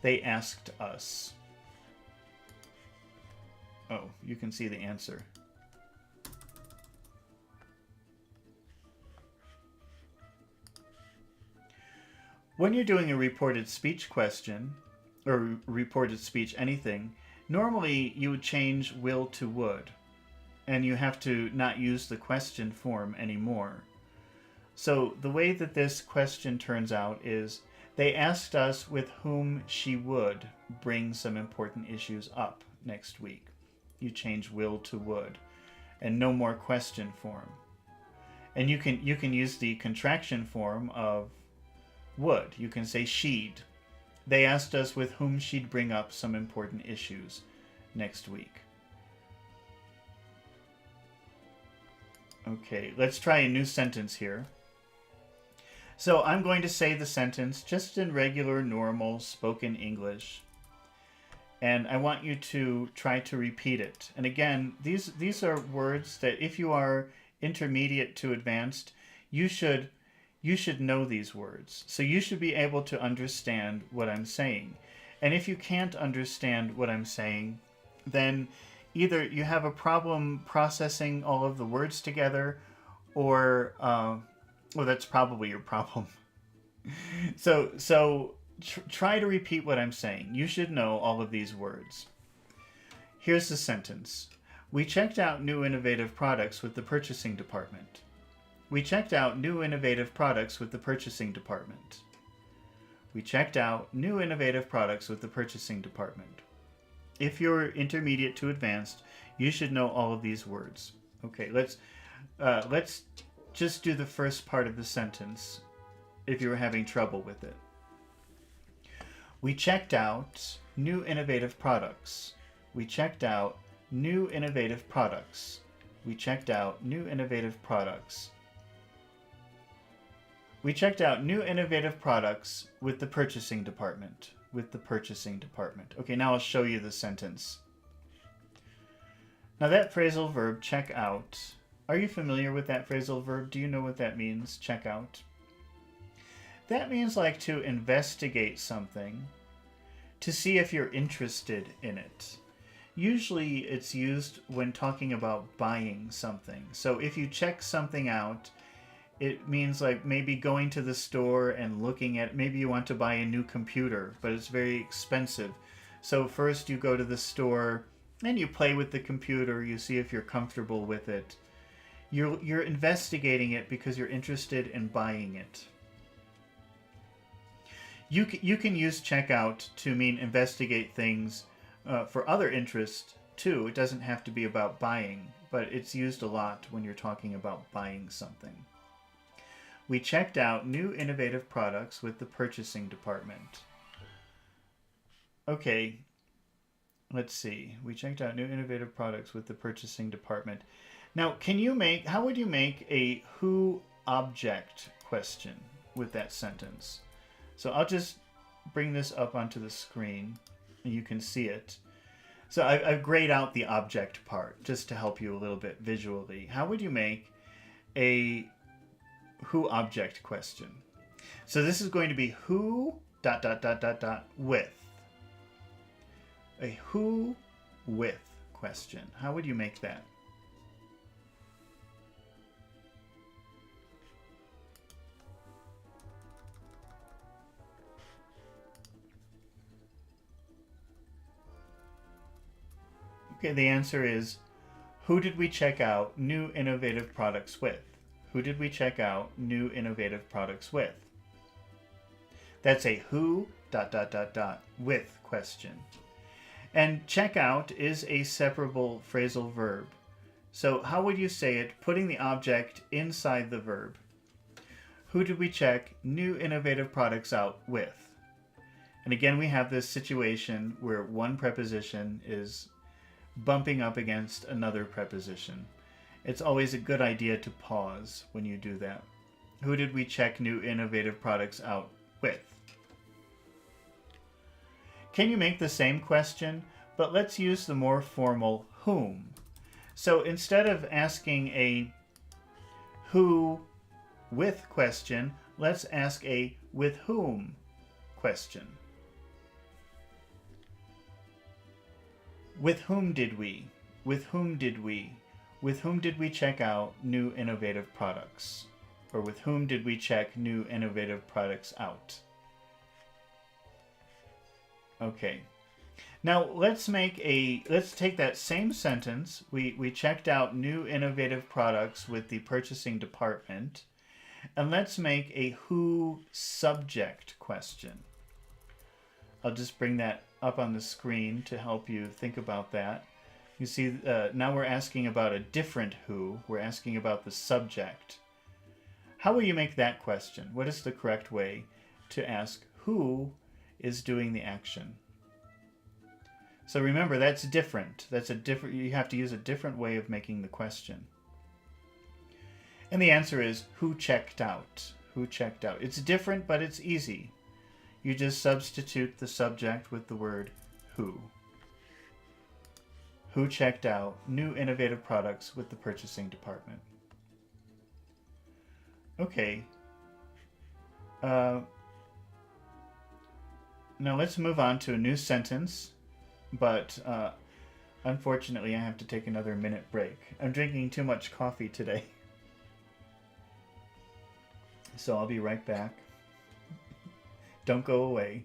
They asked us. Oh, you can see the answer. When you're doing a reported speech question, or reported speech anything, normally you would change will to would, and you have to not use the question form anymore. So the way that this question turns out is, they asked us with whom she would bring some important issues up next week. You change will to would, and no more question form. And you can use the contraction form of would. You can say she'd. They asked us with whom she'd bring up some important issues next week. Okay, let's try a new sentence here. So I'm going to say the sentence just in regular, normal, spoken English. And I want you to try to repeat it. And again, these are words that if you are intermediate to advanced, you should know these words. So you should be able to understand what I'm saying. And if you can't understand what I'm saying, then either you have a problem processing all of the words together, or well, that's probably your problem. So try to repeat what I'm saying. You should know all of these words. Here's the sentence. We checked out new innovative products with the purchasing department. We checked out new innovative products with the purchasing department. We checked out new innovative products with the purchasing department. If you're intermediate to advanced, you should know all of these words. Okay, let's just do the first part of the sentence if you were having trouble with it. We checked out new innovative products. We checked out new innovative products. We checked out new innovative products. We checked out new innovative products with the purchasing department. With the purchasing department. Okay, now I'll show you the sentence. Now that phrasal verb, check out, are you familiar with that phrasal verb? Do you know what that means, check out? That means like to investigate something, to see if you're interested in it. Usually it's used when talking about buying something. So if you check something out, it means like maybe going to the store and looking at, maybe you want to buy a new computer, but it's very expensive. So first you go to the store and you play with the computer, you see if you're comfortable with it. You're investigating it because you're interested in buying it. You can use check out to mean investigate things for other interests too. It doesn't have to be about buying, but it's used a lot when you're talking about buying something. We checked out new innovative products with the purchasing department. Okay, let's see. We checked out new innovative products with the purchasing department. Now, how would you make a who object question with that sentence? So I'll just bring this up onto the screen and you can see it. So I've grayed out the object part just to help you a little bit visually. How would you make a who object question? So this is going to be who ... with. A who with question. How would you make that? Okay, the answer is, who did we check out new innovative products with? Who did we check out new innovative products with? That's a who ... with question. And check out is a separable phrasal verb. So how would you say it putting the object inside the verb? who did we check new innovative products out with? And again, we have this situation where one preposition is bumping up against another preposition. It's always a good idea to pause when you do that. Who did we check new innovative products out with? Can you make the same question, but let's use the more formal whom? So instead of asking a who with question, let's ask a with whom question. With whom did we? With whom did we? With whom did we check out new innovative products? Or with whom did we check new innovative products out? Okay. Now let's take that same sentence. We checked out new innovative products with the purchasing department, and let's make a who subject question. I'll just bring that up on the screen to help you think about that. You see, now we're asking about a different who. We're asking about the subject. How will you make that question? What is the correct way to ask who is doing the action? So remember, that's different. You have to use a different way of making the question. And the answer is who checked out? Who checked out? It's different, but it's easy. You just substitute the subject with the word who. Who checked out new innovative products with the purchasing department? Okay. Now let's move on to a new sentence, but unfortunately I have to take another minute break. I'm drinking too much coffee today. So I'll be right back. Don't go away.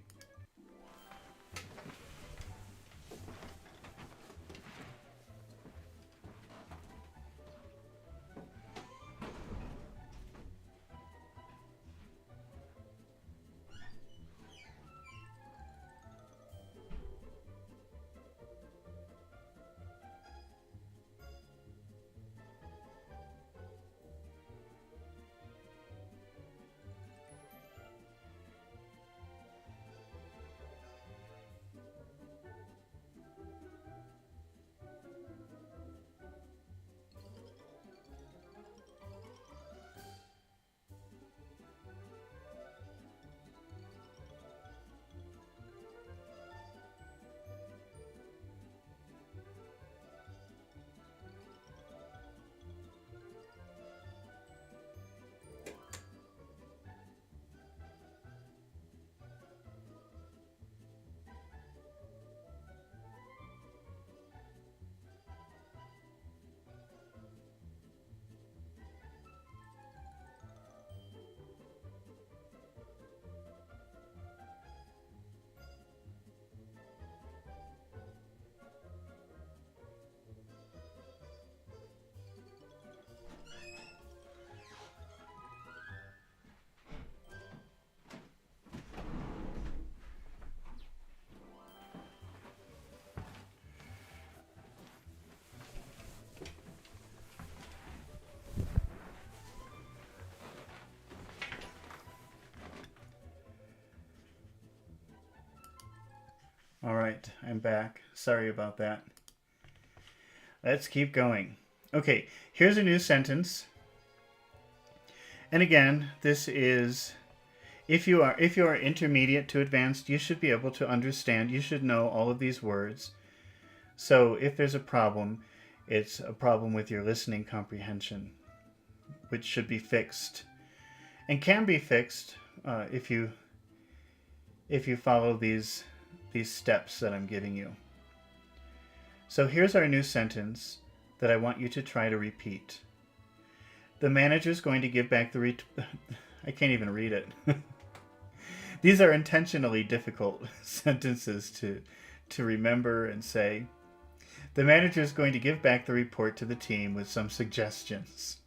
All right, I'm back. Sorry about that. Let's keep going. Okay, here's a new sentence. And again, this is if you are intermediate to advanced, you should be able to understand. You should know all of these words. So if there's a problem, it's a problem with your listening comprehension, which should be fixed and can be fixed if you follow these steps that I'm giving you. So here's our new sentence that I want you to try to repeat. The manager's going to give back the I can't even read it. These are intentionally difficult sentences to remember and say. The manager is going to give back the report to the team with some suggestions.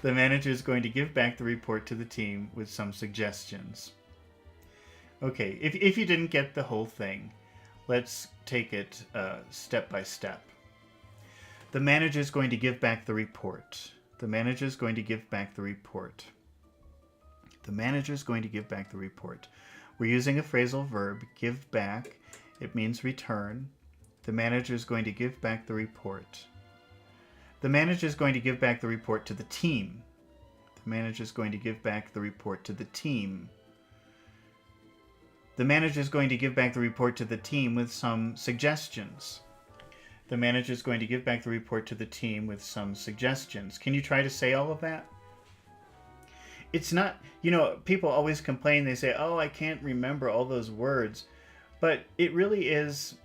The manager is going to give back the report to the team with some suggestions. Okay, if you didn't get the whole thing, let's take it step by step. The manager is going to give back the report. The manager is going to give back the report. The manager is going to give back the report. We're using a phrasal verb, give back. It means return. The manager is going to give back the report. The manager is going to give back the report to the team. The manager is going to give back the report to the team. The manager is going to give back the report to the team with some suggestions. The manager is going to give back the report to the team with some suggestions. Can you try to say all of that? It's not, people always complain. They say, oh, I can't remember all those words. But it really is,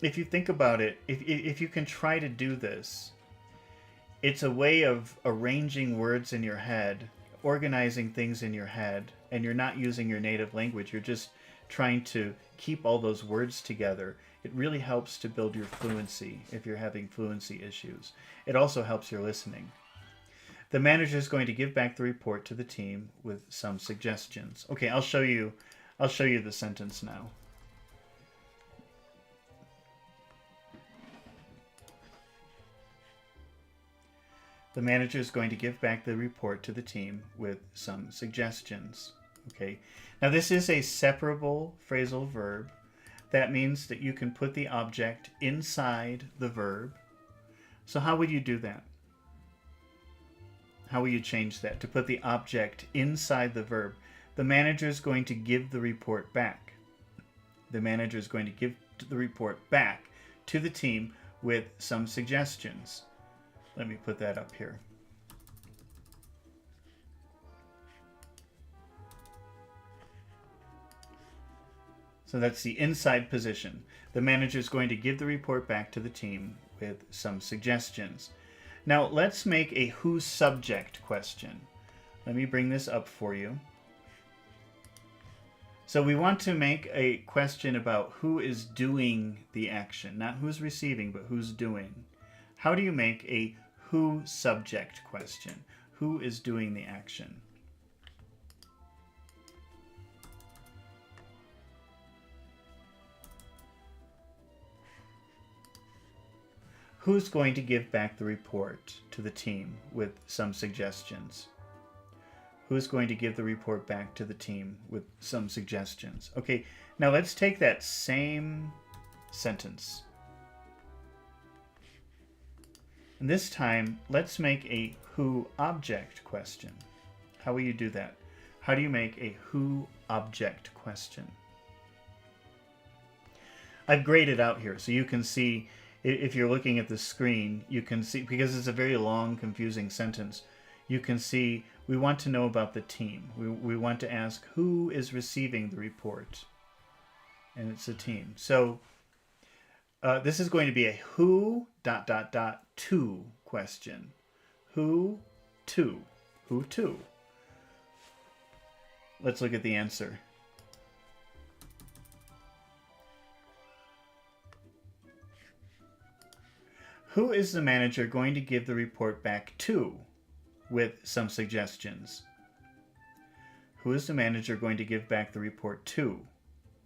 if you think about it, if you can try to do this, it's a way of arranging words in your head, organizing things in your head, and you're not using your native language. You're just trying to keep all those words together. It really helps to build your fluency if you're having fluency issues. It also helps your listening. The manager is going to give back the report to the team with some suggestions. Okay, I'll show you the sentence now. The manager is going to give back the report to the team with some suggestions. Okay, now this is a separable phrasal verb. That means that you can put the object inside the verb. So how would you do that? How will you change that? To put the object inside the verb. The manager is going to give the report back. The manager is going to give the report back to the team with some suggestions. Let me put that up here. So that's the inside position. The manager is going to give the report back to the team with some suggestions. Now let's make a who subject question. Let me bring this up for you. So we want to make a question about who is doing the action, not who's receiving, but who's doing. How do you make a who subject question? Who is doing the action? Who's going to give back the report to the team with some suggestions? Who's going to give the report back to the team with some suggestions? Okay, now let's take that same sentence. And this time, let's make a who object question. How will you do that? How do you make a who object question? I've graded out here so you can see. If you're looking at the screen, you can see, because it's a very long, confusing sentence, you can see we want to know about the team. We want to ask who is receiving the report. And it's a team. So this is going to be a who ... to question. Who to? Who to? Let's look at the answer. Who is the manager going to give the report back to with some suggestions? Who is the manager going to give back the report to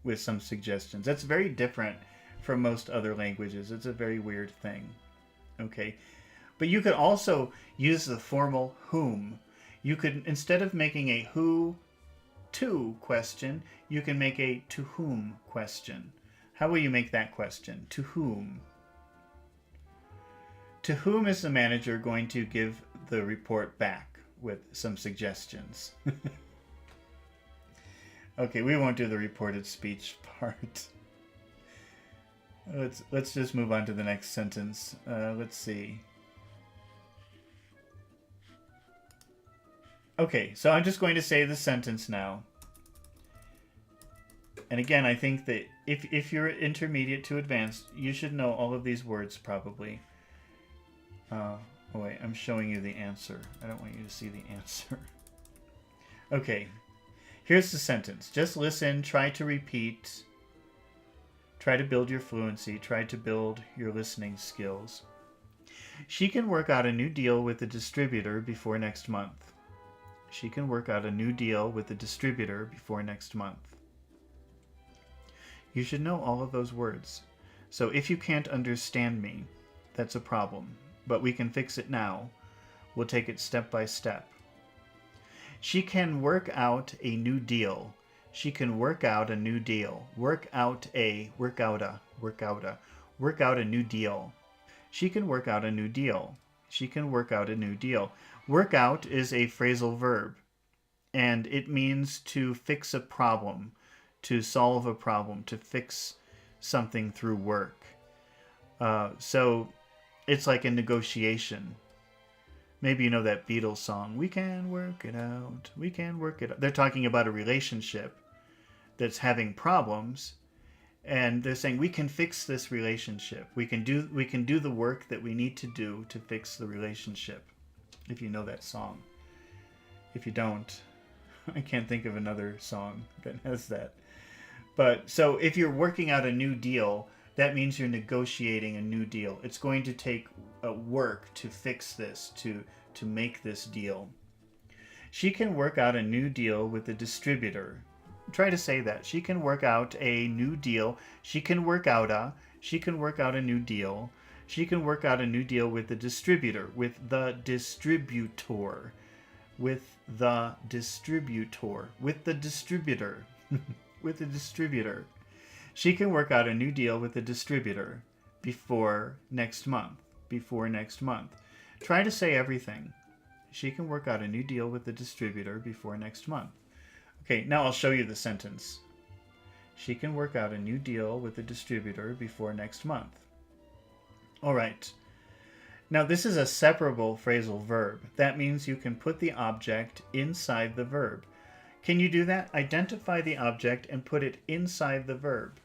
with some suggestions? That's very different from most other languages. It's a very weird thing. Okay. But you could also use the formal whom. You could, instead of making a who to question, you can make a to whom question. How will you make that question? To whom? To whom is the manager going to give the report back with some suggestions? Okay, we won't do the reported speech part. Let's just move on to the next sentence. Let's see. Okay, so I'm just going to say the sentence now. And again, I think that if you're intermediate to advanced, you should know all of these words probably. Oh wait, I'm showing you the answer. I don't want you to see the answer. Okay, here's the sentence. Just listen, try to repeat, try to build your fluency, try to build your listening skills. She can work out a new deal with the distributor before next month. She can work out a new deal with the distributor before next month. You should know all of those words. So if you can't understand me, that's a problem. But we can fix it now. We'll take it step by step. She can work out a new deal. She can work out a new deal. Work out a new deal. She can work out a new deal. She can work out a new deal. Work out is a phrasal verb, and it means to fix a problem, to solve a problem, to fix something through work. So it's like a negotiation. Maybe you know that Beatles song, "We can work it out, we can work it out." They're talking about a relationship that's having problems, and they're saying we can fix this relationship. We can do the work that we need to do to fix the relationship. If you know that song. If you don't, I can't think of another song that has that. But so if you're working out a new deal, that means you're negotiating a new deal. It's going to take work to fix this, to make this deal. She can work out a new deal with the distributor. Try to say that. She can work out a new deal. She can work out a new deal. She can work out a new deal with the distributor, with the distributor, with the distributor, with the distributor, with the distributor. She can work out a new deal with the distributor before next month. Before next month. Try to say everything. She can work out a new deal with the distributor before next month. Okay, now I'll show you the sentence. She can work out a new deal with the distributor before next month. All right. Now this is a separable phrasal verb. That means you can put the object inside the verb. Can you do that? Identify the object and put it inside the verb.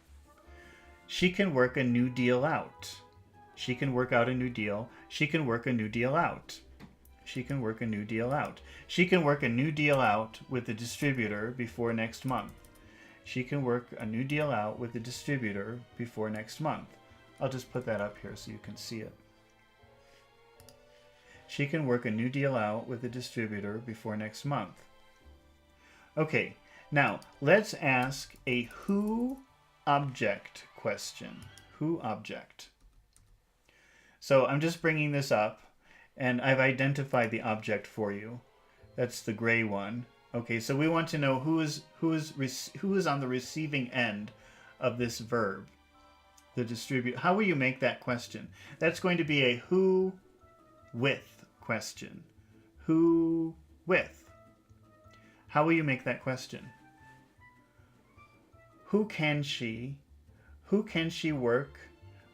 She can work a new deal out. She can work out a new deal. She can work a new deal out. She can work a new deal out. She can work a new deal out with the distributor before next month. She can work a new deal out with the distributor before next month. I'll just put that up here so you can see it. She can work a new deal out with the distributor before next month. Okay, now let's ask a who object question. Who object? So I'm just bringing this up, and I've identified the object for you. That's the gray one. Okay, so we want to know who is on the receiving end of this verb. The distribute. How will you make that question? That's going to be a who with question. Who with. How will you make that question? Who can she? Who can she work?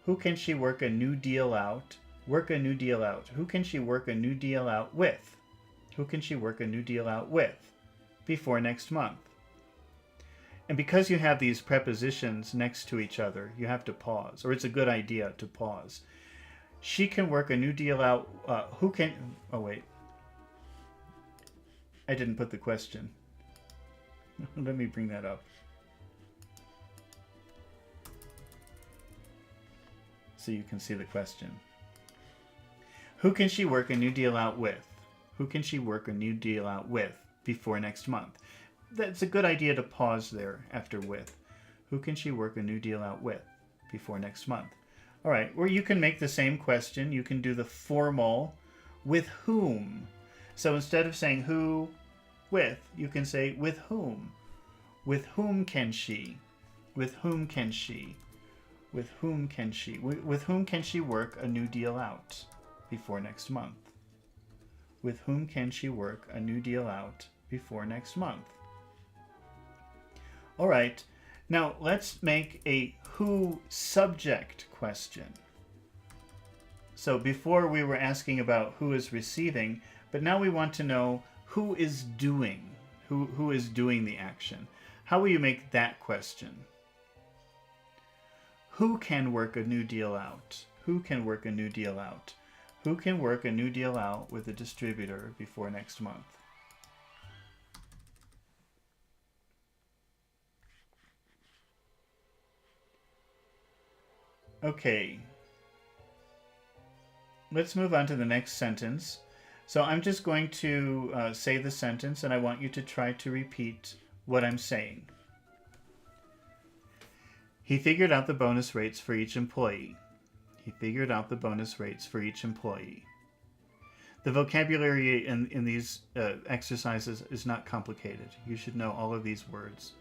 Who can she work a new deal out? Work a new deal out. Who can she work a new deal out with? Who can she work a new deal out with before next month? And because you have these prepositions next to each other, you have to pause, or it's a good idea to pause. She can work a new deal out. Who can... Oh, wait. I didn't put the question. Let me bring that up. So you can see the question. Who can she work a new deal out with? Who can she work a new deal out with before next month? That's a good idea to pause there after with. Who can she work a new deal out with before next month? All right, or you can make the same question. You can do the formal with whom. So instead of saying who with, you can say with whom. With whom can she? With whom can she? With whom can she? With whom can she work a new deal out before next month? With whom can she work a new deal out before next month? All right, now let's make a who subject question. So before we were asking about who is receiving, but now we want to know who is doing, who is doing the action. How will you make that question? Who can work a new deal out? Who can work a new deal out? Who can work a new deal out with a distributor before next month? Okay. Let's move on to the next sentence. So I'm just going to say the sentence, and I want you to try to repeat what I'm saying. He figured out the bonus rates for each employee. He figured out the bonus rates for each employee. The vocabulary in these exercises is not complicated. You should know all of these words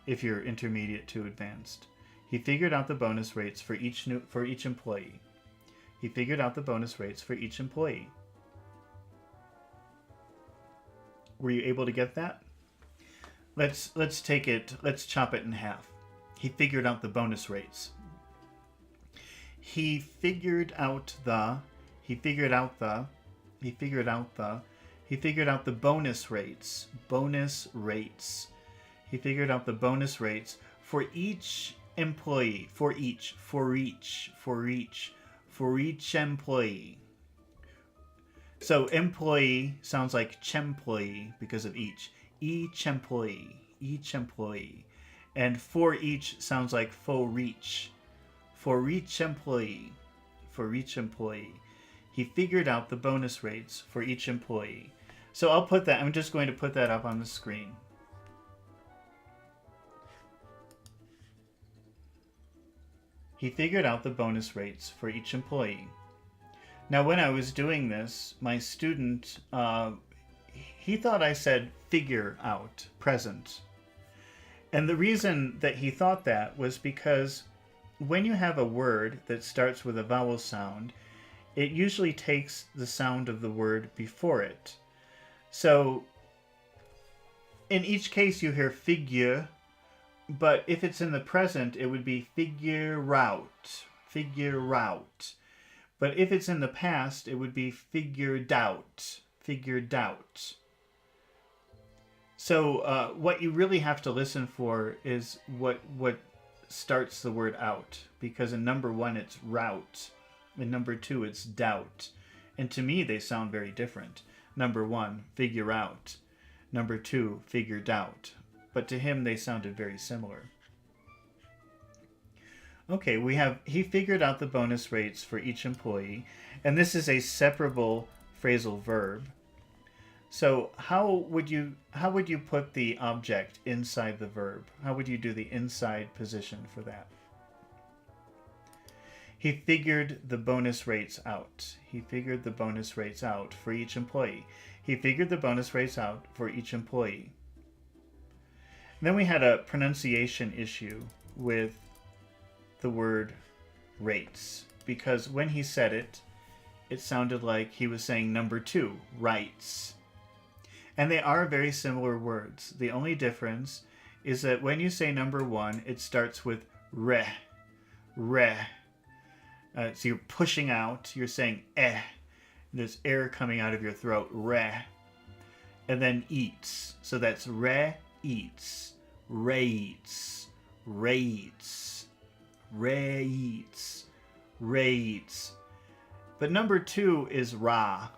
if you're intermediate to advanced. He figured out the bonus rates for each employee. He figured out the bonus rates for each employee. Were you able to get that? Let's chop it in half. He figured out the bonus rates. He figured out the bonus rates. Bonus rates. He figured out the bonus rates for each employee. For each employee. So employee sounds like chemployee because of each. Each employee. And for each sounds like for each. For each employee. He figured out the bonus rates for each employee. So I'm just going to put that up on the screen. He figured out the bonus rates for each employee. Now, when I was doing this, my student, he thought I said figure out, present. And the reason that he thought that was because when you have a word that starts with a vowel sound, it usually takes the sound of the word before it. So, in each case you hear figure, but if it's in the present, it would be figure out. But if it's in the past, it would be figured out. So what you really have to listen for is what starts the word out. Because in number 1, it's route. In number 2, it's doubt. And to me, they sound very different. Number 1, figure out. Number 2, figured out. But to him, they sounded very similar. Okay, he figured out the bonus rates for each employee, and this is a separable phrasal verb. So how would you put the object inside the verb? How would you do the inside position for that? He figured the bonus rates out. He figured the bonus rates out for each employee. He figured the bonus rates out for each employee. Then we had a pronunciation issue with the word rates, because when he said it, it sounded like he was saying number 2, rights. And they are very similar words. The only difference is that when you say number 1, it starts with re. So you're pushing out, you're saying eh. There's air coming out of your throat, re. And then eats. So that's re, eats, rates, rates. But number 2 is ra.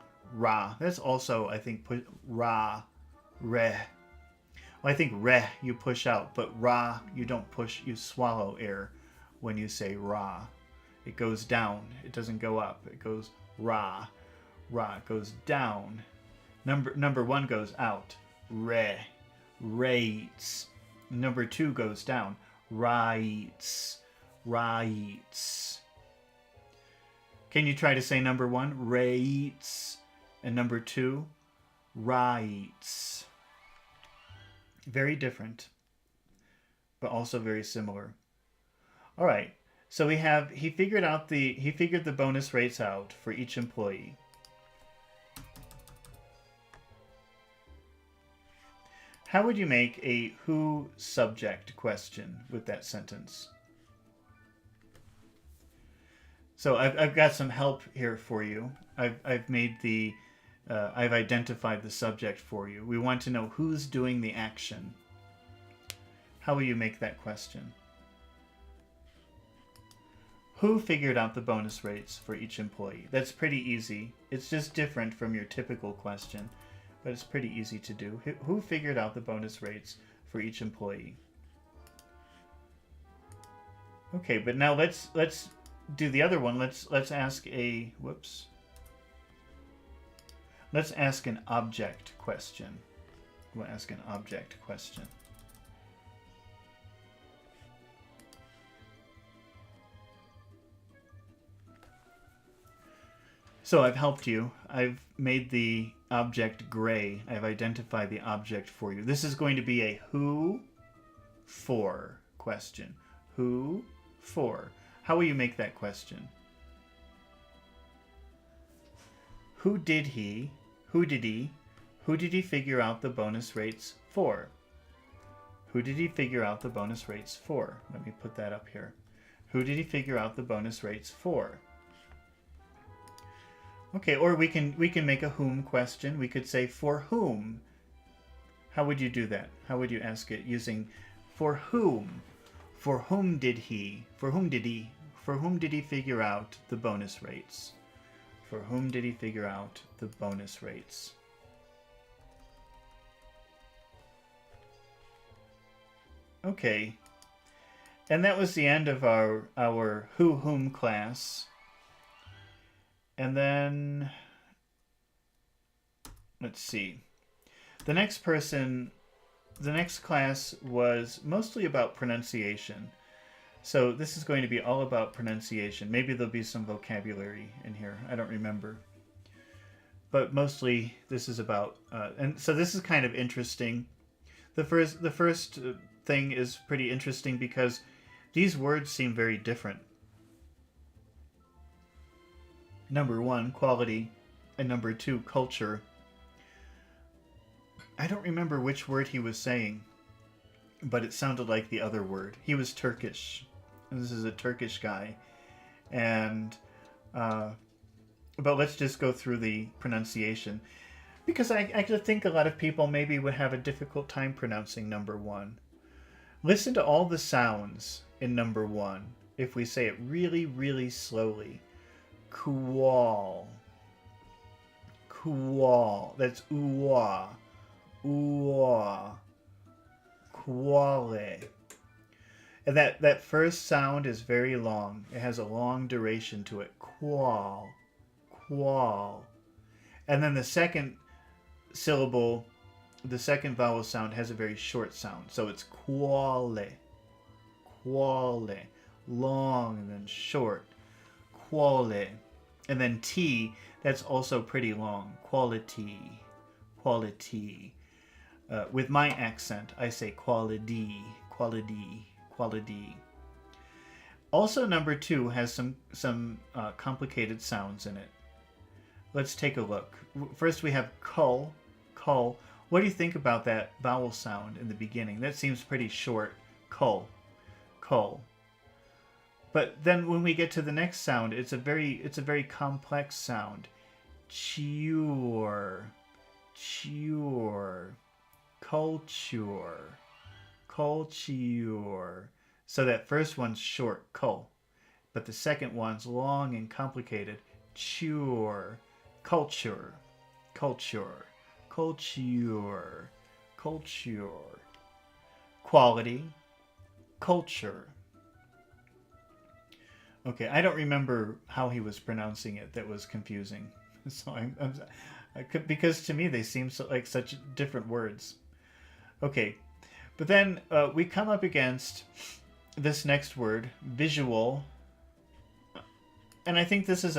That's also, I think, ra, re. Well, I think re you push out, but ra you don't push, you swallow air when you say ra. It goes down, it doesn't go up. It goes ra. It goes down. Number 1 goes out, rates. Number 2 goes down, rights. Can you try to say number 1, rates, and number 2, rights? Very different, but also very similar. All right, so he figured the bonus rates out for each employee. How would you make a who subject question with that sentence? So I've got some help here for you. I've identified the subject for you. We want to know who's doing the action. How will you make that question? Who figured out the bonus rates for each employee? That's pretty easy. It's just different from your typical question, but it's pretty easy to do. Who figured out the bonus rates for each employee? Okay, but now let's do the other one. Let's ask Let's ask an object question. We'll ask an object question. So I've helped you. I've made the object gray. I've identified the object for you. This is going to be a who for question. Who for? How will you make that question? Who did he? Who did he? Who did he figure out the bonus rates for? Who did he figure out the bonus rates for? Let me put that up here. Who did he figure out the bonus rates for? Okay, or we can make a whom question. We could say for whom. How would you do that? How would you ask it using for whom? For whom did he? For whom did he? For whom did he figure out the bonus rates? For whom did he figure out the bonus rates? Okay. And that was the end of our who-whom class. And then, let's see. The next class was mostly about pronunciation. So this is going to be all about pronunciation. Maybe there'll be some vocabulary in here. I don't remember. But mostly this is about, and so this is kind of interesting. The first thing is pretty interesting because these words seem very different. Number 1, quality, and number 2, culture. I don't remember which word he was saying, but it sounded like the other word. He was Turkish. This is a Turkish guy. And, but let's just go through the pronunciation. Because I think a lot of people maybe would have a difficult time pronouncing number 1. Listen to all the sounds in number 1. If we say it really, really slowly. Qual. Qual. That's ooh-ah. Ooh-ah. Quale. And that first sound is very long. It has a long duration to it. Qual. Qual. And then the second syllable, the second vowel sound has a very short sound. So it's quale. Quale. Long and then short. Quale. And then T, that's also pretty long. Quality. Quality. With my accent, I say quality. Quality. Quality. Also, number 2 has some complicated sounds in it. Let's take a look. First, we have cull. Cull. What do you think about that vowel sound in the beginning? That seems pretty short. Cull. Cull. But then when we get to the next sound, it's a very complex sound. Cure. Cure. Culture. Culture. So that first one's short, cull. But the second one's long and complicated. Cure. Culture. Culture. Culture. Culture. Quality. Culture. Okay, I don't remember how he was pronouncing it. That was confusing. So I could, because to me they seem like such different words. Okay, but then we come up against this next word, visual. And I think this is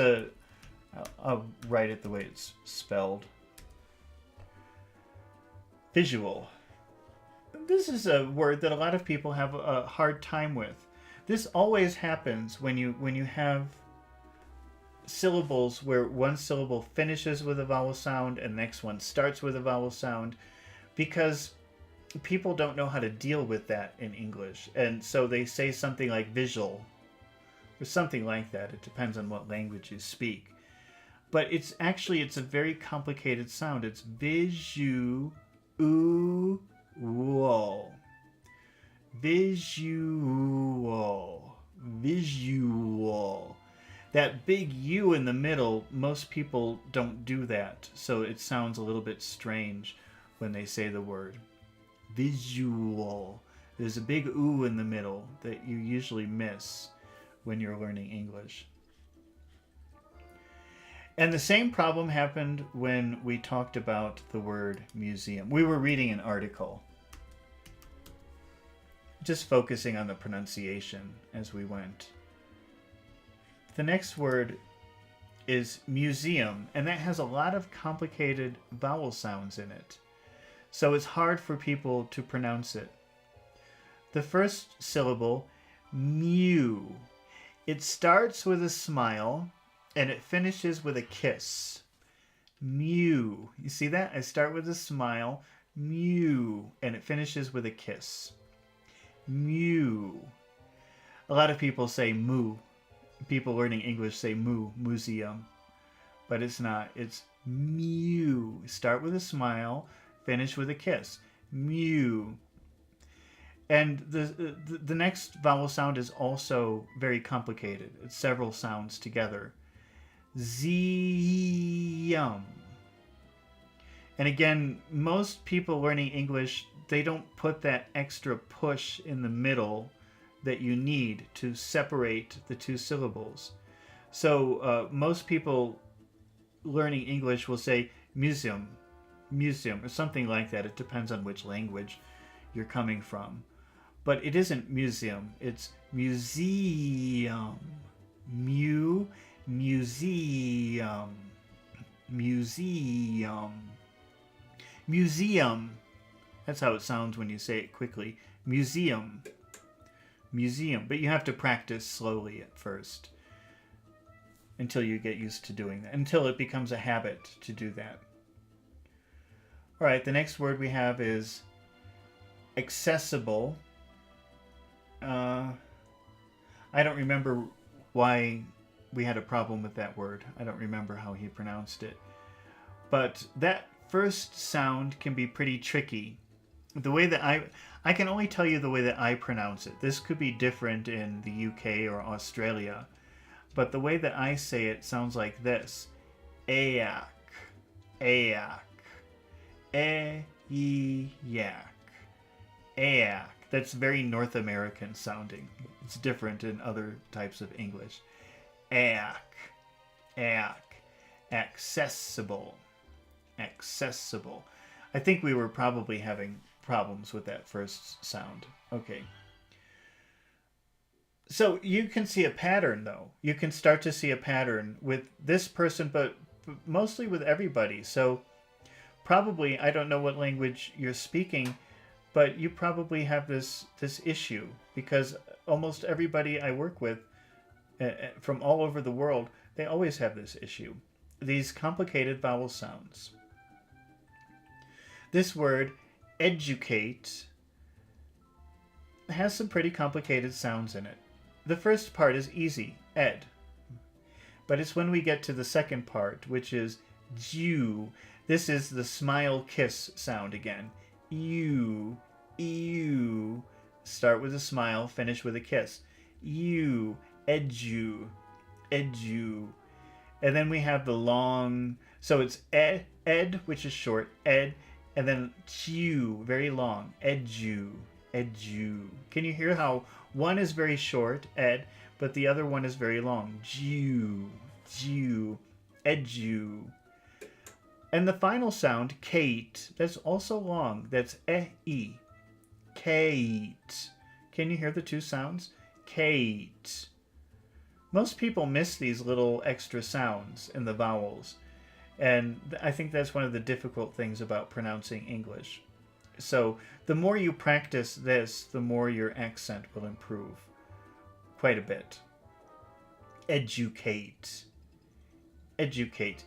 I'll write it the way it's spelled. Visual. This is a word that a lot of people have a hard time with. This always happens when you have syllables where one syllable finishes with a vowel sound and the next one starts with a vowel sound, because people don't know how to deal with that in English. And so they say something like visual or something like that. It depends on what language you speak. But it's a very complicated sound. It's visual. Visual. Visual. That big U in the middle, most people don't do that. So it sounds a little bit strange when they say the word. Visual. There's a big oo in the middle that you usually miss when you're learning English. And the same problem happened when we talked about the word museum. We were reading an article, just focusing on the pronunciation as we went. The next word is museum, and that has a lot of complicated vowel sounds in it. So it's hard for people to pronounce it. The first syllable, mew. It starts with a smile and it finishes with a kiss. Mew. You see that? I start with a smile, mew, and it finishes with a kiss. Mew. A lot of people say moo. People learning English say moo, museum. But it's not. It's mew. Start with a smile, finish with a kiss. Mew. And the next vowel sound is also very complicated. It's several sounds together. Z-yum. And again, most people learning English, they don't put that extra push in the middle that you need to separate the two syllables. So most people learning English will say museum, museum, or something like that. It depends on which language you're coming from. But it isn't museum, it's museum. Museum. Museum. Museum. That's how it sounds when you say it quickly. Museum. Museum. But you have to practice slowly at first until you get used to doing that, until it becomes a habit to do that. All right, the next word we have is accessible. I don't remember why we had a problem with that word. I don't remember how he pronounced it. But that first sound can be pretty tricky. The way that I can only tell you the way that I pronounce it. This could be different in the UK or Australia. But the way that I say it sounds like this. Ayak. Ayak. Ayak. Ayak. That's very North American sounding. It's different in other types of English. Ayak. Ayak. Accessible. Accessible. I think we were probably having problems with that first sound. Okay. So you can see a pattern, though. You can start to see a pattern with this person, but mostly with everybody. So probably, I don't know what language you're speaking, but you probably have this issue because almost everybody I work with from all over the world, they always have this issue. These complicated vowel sounds. This word, educate, has some pretty complicated sounds in it. The first part is easy, ed. But it's when we get to the second part, which is Jew. This is the smile kiss sound again. You, ew. Start with a smile, finish with a kiss. You, edu, edu. And then we have the long, so it's ed, which is short, ed, and then chew, very long, edu, edu. Can you hear how one is very short, ed, but the other one is very long, jew, jew, edu. And the final sound, Kate, that's also long, that's e, Kate. Can you hear the two sounds? Kate. Most people miss these little extra sounds in the vowels. And I think that's one of the difficult things about pronouncing English. So the more you practice this, the more your accent will improve quite a bit. Educate. Educate.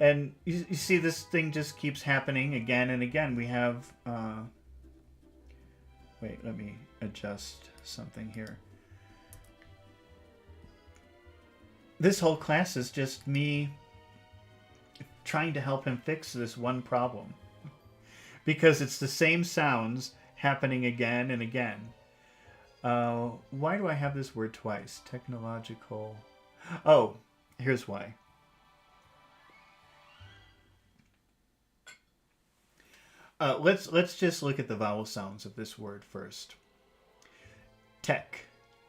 And you see this thing just keeps happening again and again. We have... wait, let me adjust something here. This whole class is just me trying to help him fix this one problem. Because it's the same sounds happening again and again. Why do I have this word twice? Technological. Oh, here's why. Let's just look at the vowel sounds of this word first. Tech.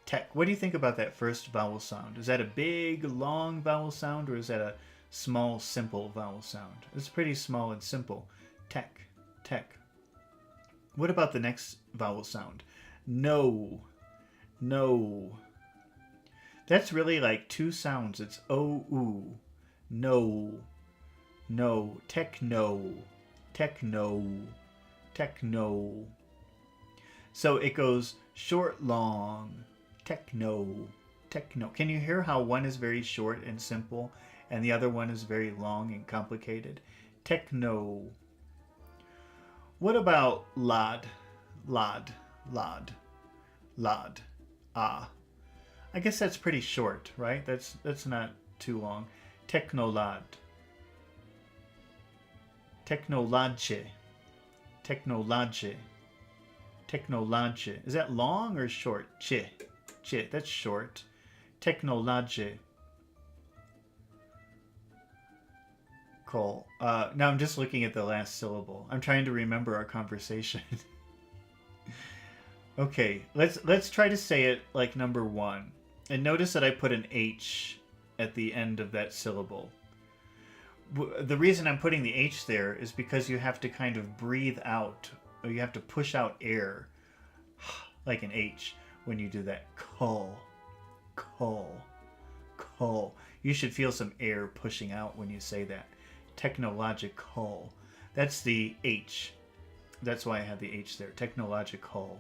Tech. What do you think about that first vowel sound? Is that a big, long vowel sound, or is that a small, simple vowel sound? It's pretty small and simple. Tech. Tech. What about the next vowel sound? No. No. That's really like two sounds. It's O-oo. no, no, techno, techno, techno. So it goes short, long, techno, techno. Can you hear how one is very short and simple and the other one is very long and complicated? Techno. What about lad, lad, lad, lad, ah? I guess that's pretty short, right? That's not too long. Technolad. Technolodje. Technolodje. Technolodje. Is that long or short? Che. Che. That's short. Technolodje. Cool. Now I'm just looking at the last syllable. I'm trying to remember our conversation. Okay, let's try to say it like number one. And notice that I put an H at the end of that syllable. The reason I'm putting the H there is because you have to kind of breathe out, or you have to push out air, like an H, when you do that. Call, call, call. You should feel some air pushing out when you say that. Technological. That's the H. That's why I have the H there. Technological.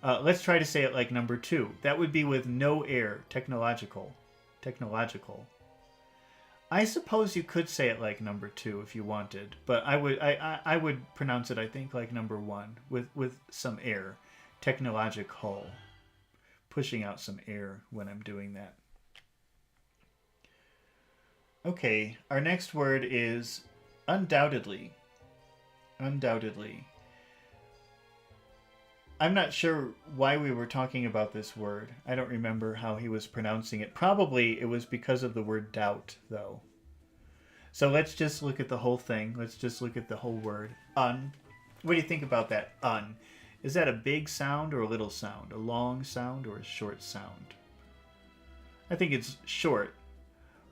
Let's try to say it like number two. That would be with no air. Technological. Technological. I suppose you could say it like number two if you wanted, but I would pronounce it, I think, like number one with some air. Technological. Pushing out some air when I'm doing that. Okay, our next word is undoubtedly. Undoubtedly. I'm not sure why we were talking about this word. I don't remember how he was pronouncing it. Probably it was because of the word doubt, though. So let's just look at the whole thing. Let's just look at the whole word. Un. What do you think about that? Un. Is that a big sound or a little sound? A long sound or a short sound? I think it's short.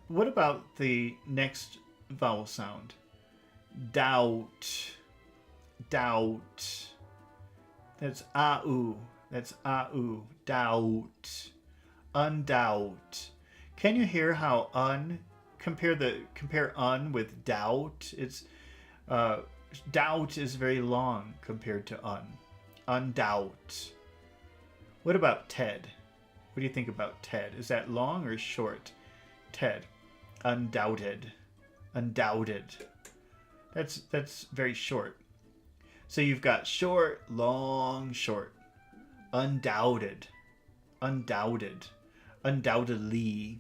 What about the next vowel sound? Doubt. Doubt. That's a-u. That's a-u. Doubt. Undoubt. Can you hear how compare un with doubt? It's doubt is very long compared to un. Undoubt. What about Ted? What do you think about Ted? Is that long or short? Ted. Undoubted. Undoubted. That's very short. So you've got short, long, short. Undoubted. Undoubted. Undoubtedly.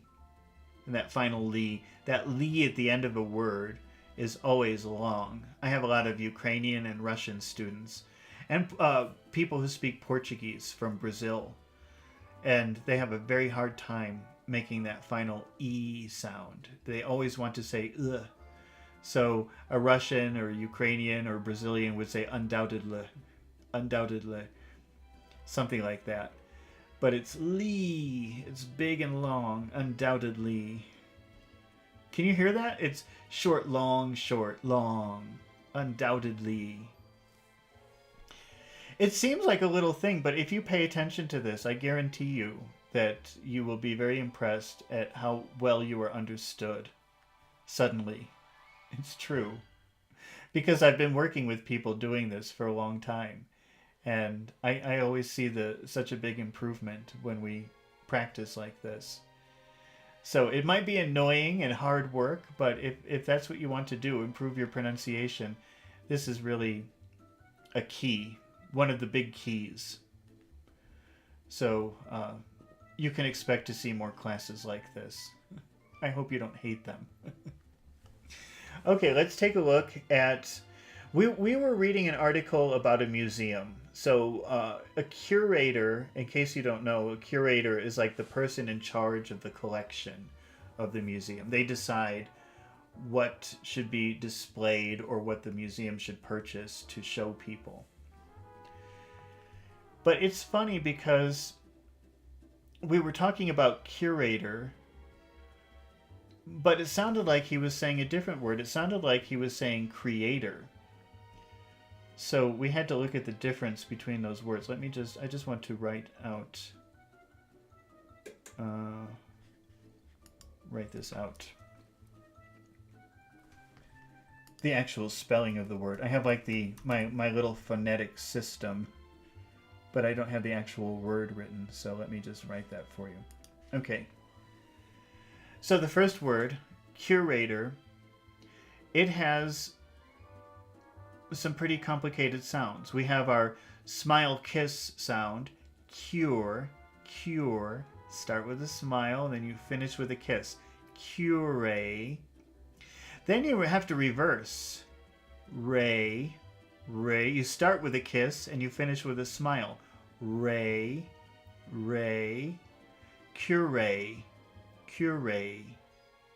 And that final ly. That ly at the end of a word is always long. I have a lot of Ukrainian and Russian students. And people who speak Portuguese from Brazil. And they have a very hard time making that final E sound. They always want to say ugh. So a Russian or Ukrainian or Brazilian would say undoubtedly, undoubtedly, something like that. But it's lee, it's big and long, undoubtedly. Can you hear that? It's short, long, undoubtedly. It seems like a little thing, but if you pay attention to this, I guarantee you that you will be very impressed at how well you are understood suddenly. It's true. Because I've been working with people doing this for a long time. And I always see such a big improvement when we practice like this. So it might be annoying and hard work, but if that's what you want to do, improve your pronunciation, this is really a key, one of the big keys. So you can expect to see more classes like this. I hope you don't hate them. Okay, let's take a look at... We were reading an article about a museum. So a curator, in case you don't know, a curator is like the person in charge of the collection of the museum. They decide what should be displayed or what the museum should purchase to show people. But it's funny because we were talking about curator, but it sounded like he was saying a different word. It sounded like he was saying creator. So we had to look at the difference between those words. I just want to write this out. the actual spelling of the word. I have like my little phonetic system, but I don't have the actual word written, so let me just write that for you. Okay. So the first word, curator, it has some pretty complicated sounds. We have our smile kiss sound, cure, cure. Start with a smile, then you finish with a kiss. Cure. Then you have to reverse. Ray, ray. You start with a kiss and you finish with a smile. Ray, ray. Cure, cure,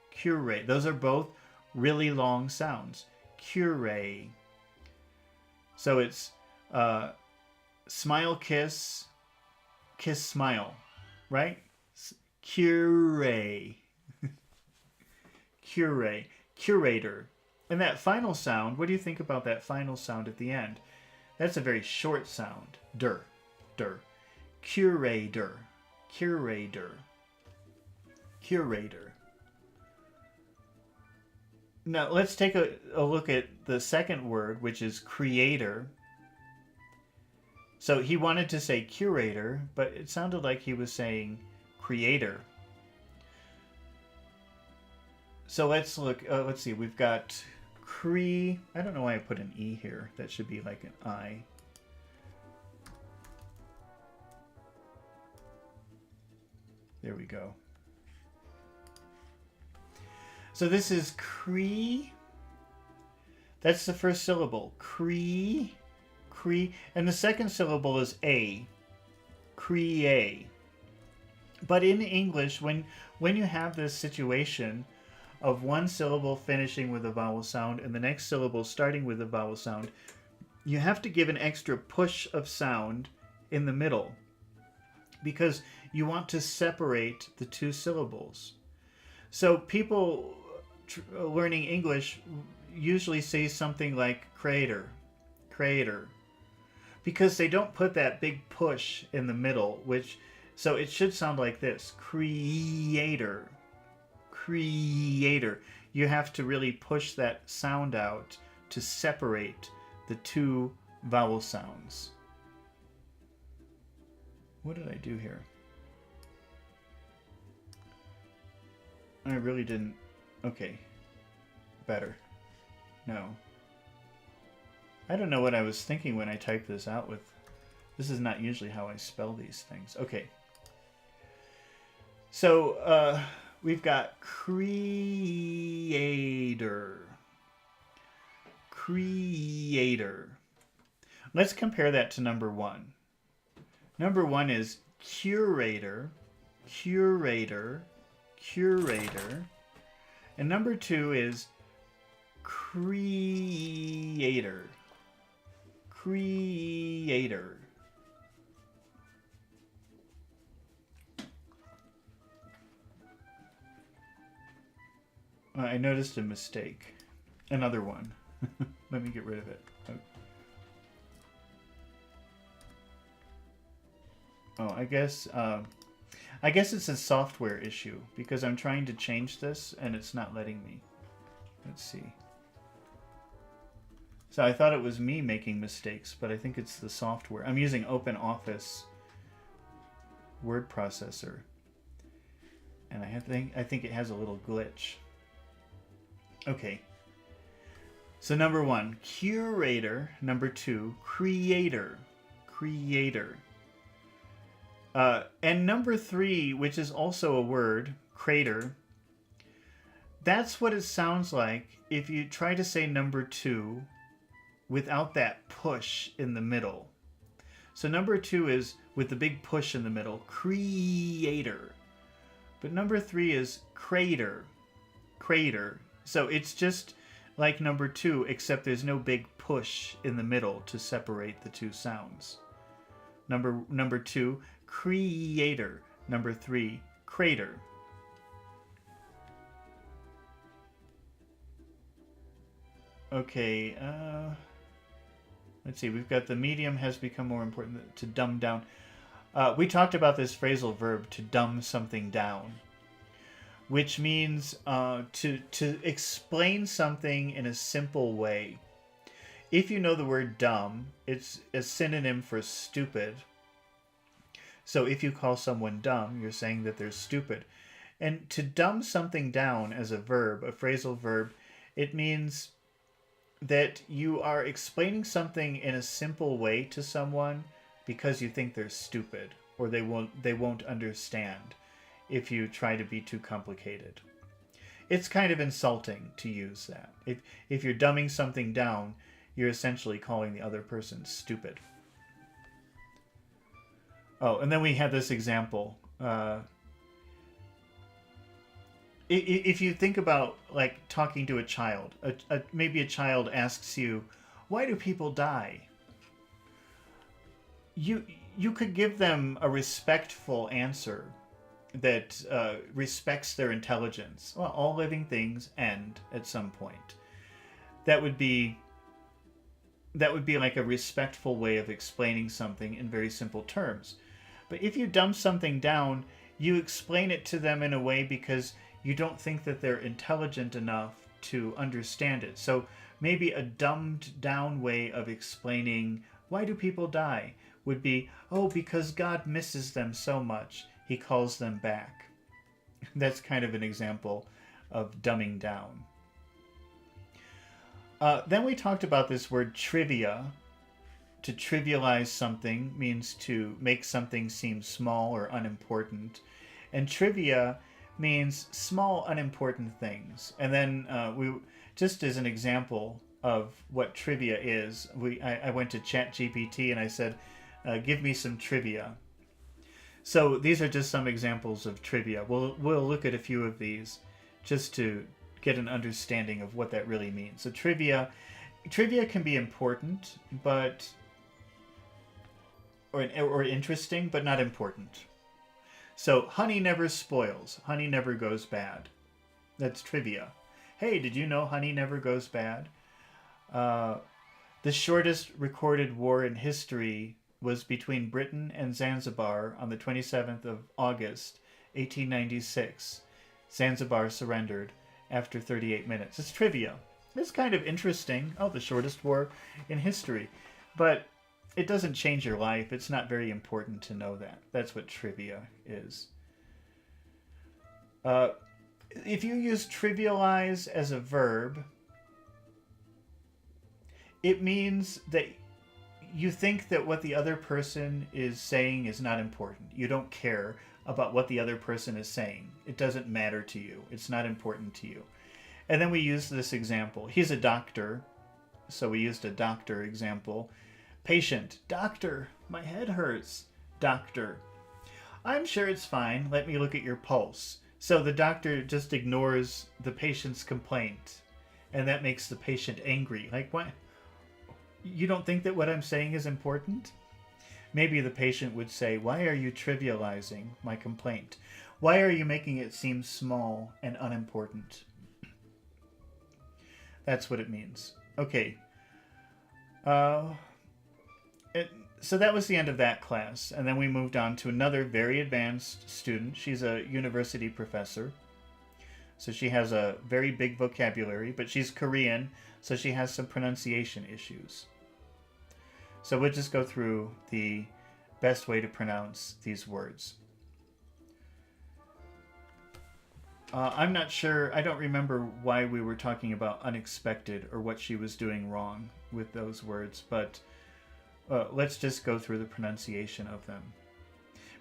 cure. Those are both really long sounds. Cure. So it's smile, kiss, kiss, smile, right? Cure, cure, curator. And that final sound, what do you think about that final sound at the end? That's a very short sound. Der, der. Curator, curator, curator. Now let's take a look at the second word, which is creator. So he wanted to say curator, but it sounded like he was saying creator. So let's look, let's see, we've got I don't know why I put an E here. That should be like an I. There we go. So this is cree. That's the first syllable. Cree, cree. And the second syllable is a. Cree. But in English, when you have this situation of one syllable finishing with a vowel sound and the next syllable starting with a vowel sound, you have to give an extra push of sound in the middle because you want to separate the two syllables. So people learning English usually say something like creator, creator, because they don't put that big push in the middle, so it should sound like this: creator, creator. You have to really push that sound out to separate the two vowel sounds. What did I do here? I really didn't. Okay. Better. No. I don't know what I was thinking when I typed this out with. This is not usually how I spell these things. Okay. So, we've got creator. Creator. Let's compare that to number one. Number one is curator. Curator. Curator. And number two is creator. Creator. I noticed a mistake. Another one. Let me get rid of it. Oh, I guess it's a software issue because I'm trying to change this and it's not letting me. Let's see. So I thought it was me making mistakes, but I think it's the software. I'm using OpenOffice word processor, and I think it has a little glitch. Okay. So number one, curator. Number two, creator. Creator. And number three, which is also a word, crater, that's what it sounds like if you try to say number two without that push in the middle. So number two is with the big push in the middle, creator. But number three is crater. Crater. So it's just like number two, except there's no big push in the middle to separate the two sounds. Number two, creator. Number three, crater. Okay, let's see. We've got the medium has become more important to dumb down. We talked about this phrasal verb, to dumb something down. which means to explain something in a simple way. If you know the word dumb, it's a synonym for stupid. So if you call someone dumb, you're saying that they're stupid. And to dumb something down as a verb, a phrasal verb, it means that you are explaining something in a simple way to someone because you think they're stupid or they won't understand if you try to be too complicated. It's kind of insulting to use that. If you're dumbing something down, you're essentially calling the other person stupid. Oh, and then we had this example. If you think about like talking to a child, maybe a child asks you, "Why do people die?" You could give them a respectful answer that respects their intelligence. Well, all living things end at some point. That would be like a respectful way of explaining something in very simple terms. But if you dumb something down, you explain it to them in a way because you don't think that they're intelligent enough to understand it. So maybe a dumbed down way of explaining why do people die would be, oh, because God misses them so much, he calls them back. That's kind of an example of dumbing down. Then we talked about this word trivia. To trivialize something means to make something seem small or unimportant. And trivia means small, unimportant things. And then just as an example of what trivia is, I went to ChatGPT and I said, give me some trivia. So these are just some examples of trivia. We'll look at a few of these just to get an understanding of what that really means. So trivia can be important, but or interesting, but not important. So honey never spoils. Honey never goes bad. That's trivia. Hey, did you know honey never goes bad? The shortest recorded war in history was between Britain and Zanzibar on the 27th of August, 1896. Zanzibar surrendered after 38 minutes. It's trivia. It's kind of interesting. Oh, the shortest war in history. But it doesn't change your life. It's not very important to know that. That's what trivia is. If you use trivialize as a verb, it means that you think that what the other person is saying is not important. You don't care about what the other person is saying. It doesn't matter to you. It's not important to you. And then we use this example. He's a doctor, so we used a doctor example. Patient, doctor, my head hurts. Doctor, I'm sure it's fine. Let me look at your pulse. So the doctor just ignores the patient's complaint, and that makes the patient angry. Like, what? You don't think that what I'm saying is important? Maybe the patient would say, why are you trivializing my complaint? Why are you making it seem small and unimportant? That's what it means. Okay. So that was the end of that class. And then we moved on to another very advanced student. She's a university professor. So she has a very big vocabulary, but she's Korean, so she has some pronunciation issues. So we'll just go through the best way to pronounce these words. I'm not sure, I don't remember why we were talking about unexpected or what she was doing wrong with those words, but let's just go through the pronunciation of them.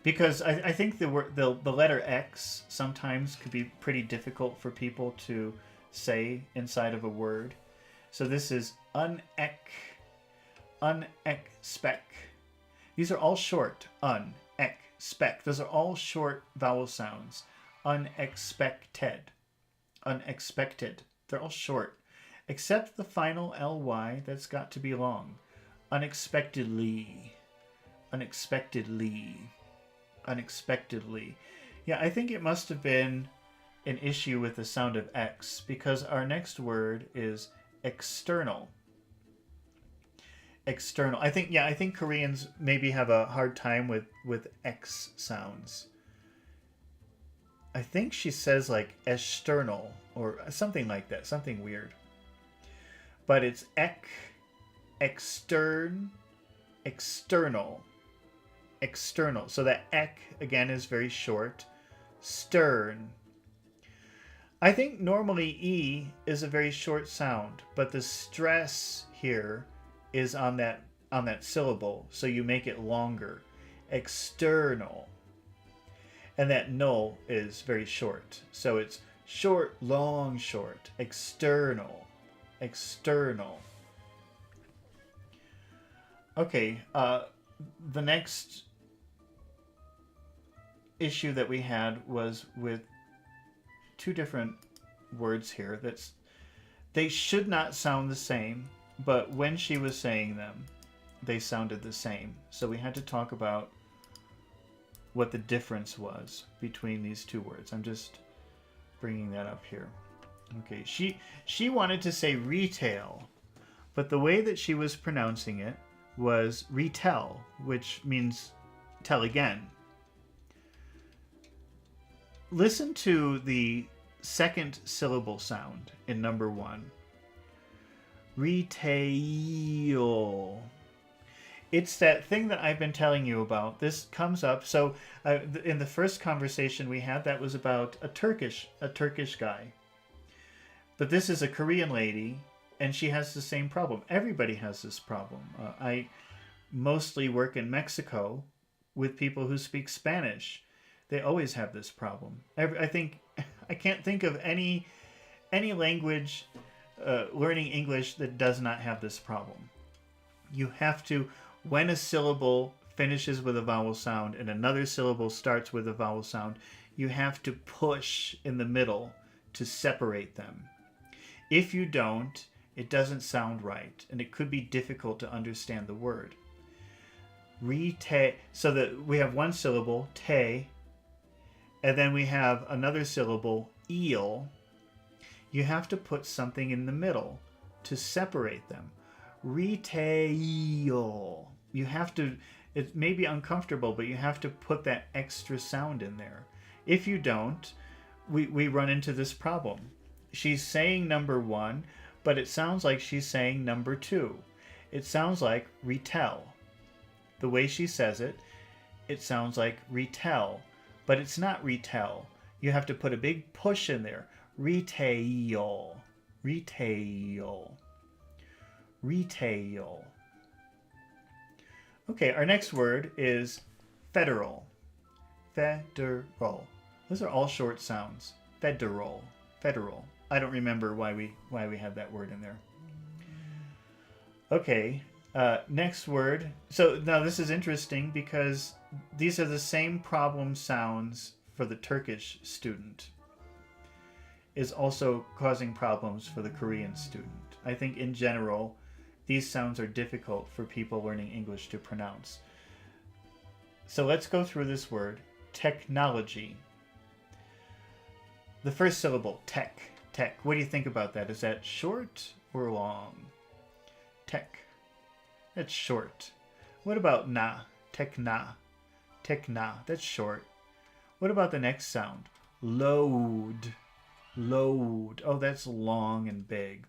Because I think the letter X sometimes could be pretty difficult for people to say inside of a word. So this is unexpect. These are all short. Unexpect. Those are all short vowel sounds. Unexpected. Unexpected. They're all short. Except the final ly that's got to be long. Unexpectedly. Unexpectedly. Unexpectedly. Yeah, I think it must have been an issue with the sound of X, because our next word is external. External. I think Koreans maybe have a hard time with X sounds. I think she says like external or something like that, something weird. But it's external. So that ek again is very short. Stern. I think normally E is a very short sound, but the stress here is on that syllable, so you make it longer. External. And that no is very short. So it's short, long, short. External. Okay, the next issue that we had was with two different words here. They should not sound the same, but when she was saying them, they sounded the same. So we had to talk about what the difference was between these two words. I'm just bringing that up here. Okay, she wanted to say retail, but the way that she was pronouncing it was retell, which means tell again. Listen to the second syllable sound in number 1. Retail. It's that thing that I've been telling you about. This comes up. So in the first conversation we had, that was about a Turkish guy. But this is a Korean lady, and she has the same problem. Everybody has this problem. I mostly work in Mexico with people who speak Spanish. They always have this problem. I can't think of any language learning English that does not have this problem. You have to, when a syllable finishes with a vowel sound and another syllable starts with a vowel sound, you have to push in the middle to separate them. If you don't, it doesn't sound right, and it could be difficult to understand the word. So that we have one syllable, te, and then we have another syllable, eel. You have to put something in the middle to separate them. Retail. You have to, it may be uncomfortable, but you have to put that extra sound in there. If you don't, we run into this problem. She's saying number 1, but it sounds like she's saying number 2. It sounds like retell. The way she says it, it sounds like retell, but it's not retell. You have to put a big push in there. Retail. Okay, our next word is federal. Federal. Those are all short sounds. Federal. I don't remember why we had that word in there. Okay, next word. So now this is interesting because these are the same problem sounds for the Turkish student. Is also causing problems for the Korean student. I think in general, these sounds are difficult for people learning English to pronounce. So let's go through this word, technology. The first syllable, tech. What do you think about that? Is that short or long? Tech. That's short. What about na? Techna. That's short. What about the next sound? Load. Oh, that's long and big.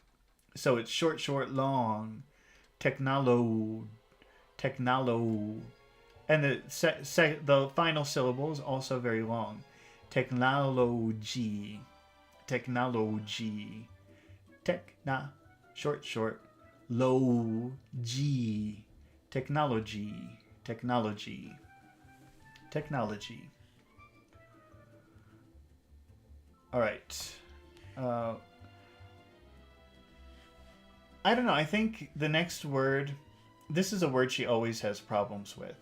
So it's short, long. Technolo. And the final syllable is also very long. Technology. Techna, short. Low, G. Technology. All right. I don't know. I think the next word, this is a word she always has problems with.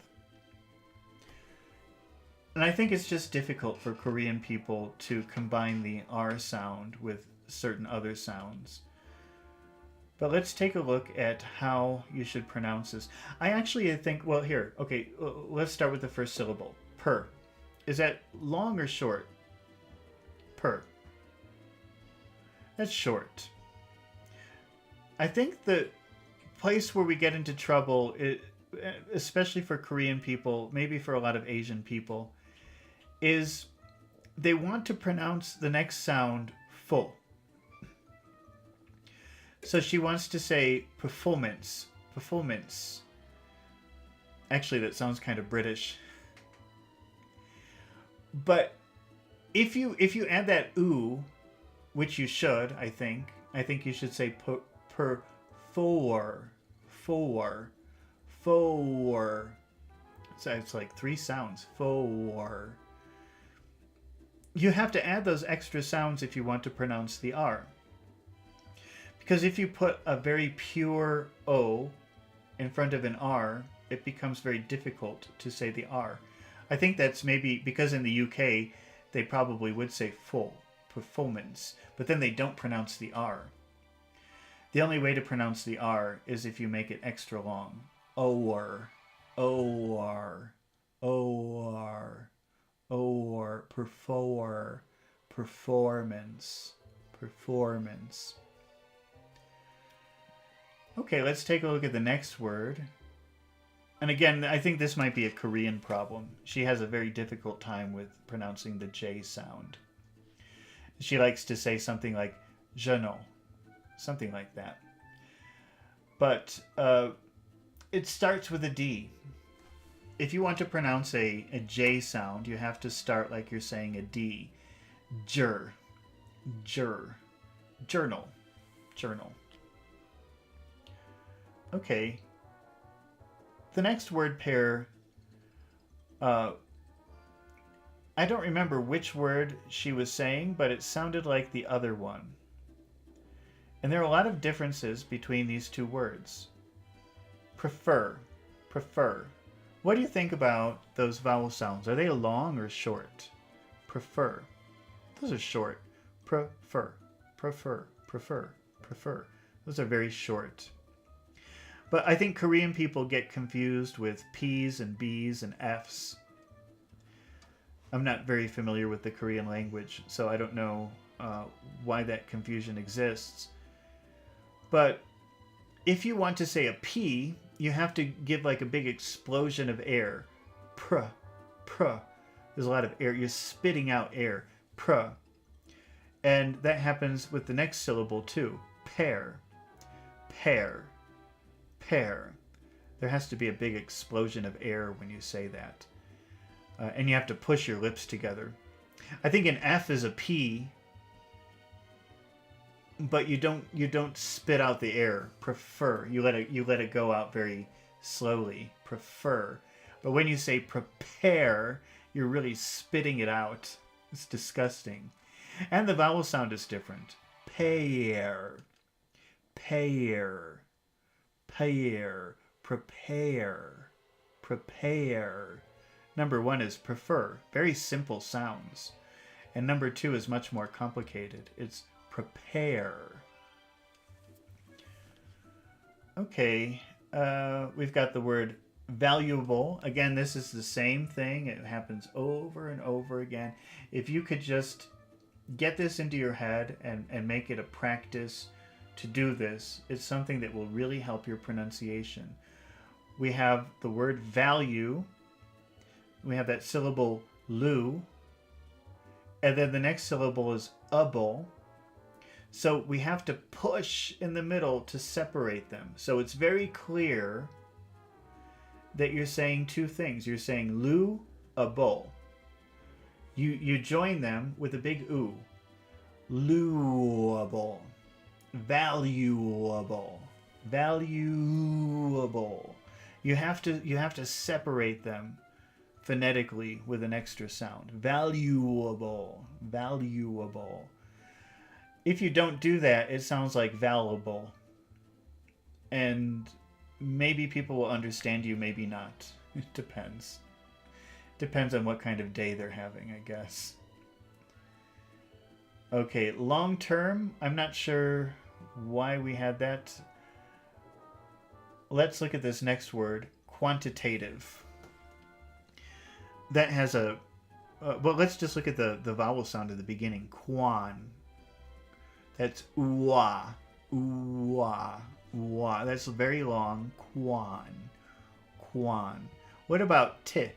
And I think it's just difficult for Korean people to combine the R sound with certain other sounds. But let's take a look at how you should pronounce this. I think, well, here, okay, let's start with the first syllable. Per. Is that long or short? Per. That's short. I think the place where we get into trouble, especially for Korean people, maybe for a lot of Asian people, is they want to pronounce the next sound full. So she wants to say performance. Performance. Actually, that sounds kind of British. But if you add that ooh, which you should, I think you should say four. So it's like 3 sounds. Four. You have to add those extra sounds if you want to pronounce the R. Because if you put a very pure O in front of an R, it becomes very difficult to say the R. I think that's maybe because in the UK, they probably would say full, performance, but then they don't pronounce the R. The only way to pronounce the R is if you make it extra long. Or, performance. Okay, let's take a look at the next word. And again, I think this might be a Korean problem. She has a very difficult time with pronouncing the J sound. She likes to say something like jeune, something like that. But it starts with a D. If you want to pronounce a J sound, you have to start like you're saying a D. Journal. Okay. The next word pair, I don't remember which word she was saying, but it sounded like the other one. And there are a lot of differences between these two words. Prefer. What do you think about those vowel sounds? Are they long or short? Prefer. Those are short. Prefer. Those are very short. But I think Korean people get confused with P's and B's and F's. I'm not very familiar with the Korean language, so I don't know why that confusion exists. But if you want to say a P, you have to give like a big explosion of air. Pr. There's a lot of air. You're spitting out air. Pr. And that happens with the next syllable too. Pair. There has to be a big explosion of air when you say that. And you have to push your lips together. I think an F is a P, but you don't spit out the air. Prefer. You let it go out very slowly. Prefer. But when you say prepare, you're really spitting it out. It's disgusting. And the vowel sound is different. Pair. Prepare. Number 1 is prefer. Very simple sounds. And number 2 is much more complicated. It's prepare. Okay, we've got the word valuable. Again, this is the same thing. It happens over and over again. If you could just get this into your head and make it a practice to do this, it's something that will really help your pronunciation. We have the word value. We have that syllable lu. And then the next syllable is able. So we have to push in the middle to separate them. So it's very clear that you're saying two things. You're saying lu, able. You join them with a big oo. Luable. Valuable. You have to separate them phonetically with an extra sound. Valuable. If you don't do that, it sounds like valuable. And maybe people will understand you, maybe not. It depends. Depends on what kind of day they're having, I guess. Okay, long term, I'm not sure why we had that. Let's look at this next word, quantitative. That has a... well, let's just look at the vowel sound at the beginning. Quan. That's ooh-ah. That's very long. Quan. What about ti?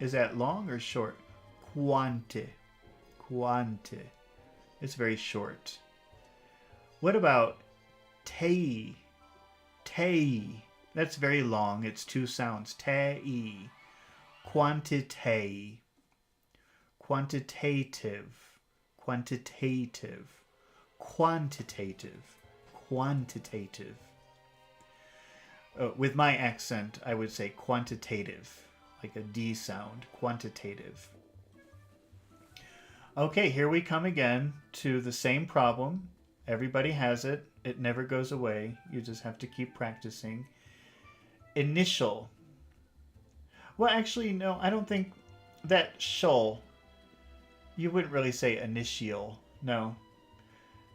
Is that long or short? Quante. Quante. It's very short. What about tei? Tei. That's very long. It's two sounds. Tei. Quantity. Quantitative. Quantitative. Quantitative. Quantitative. With my accent, I would say quantitative. Like a D sound. Quantitative. Okay, here we come again to the same problem. Everybody has it. It never goes away. You just have to keep practicing. Initial. Well, actually, no, I don't think that shul, you wouldn't really say initial. No,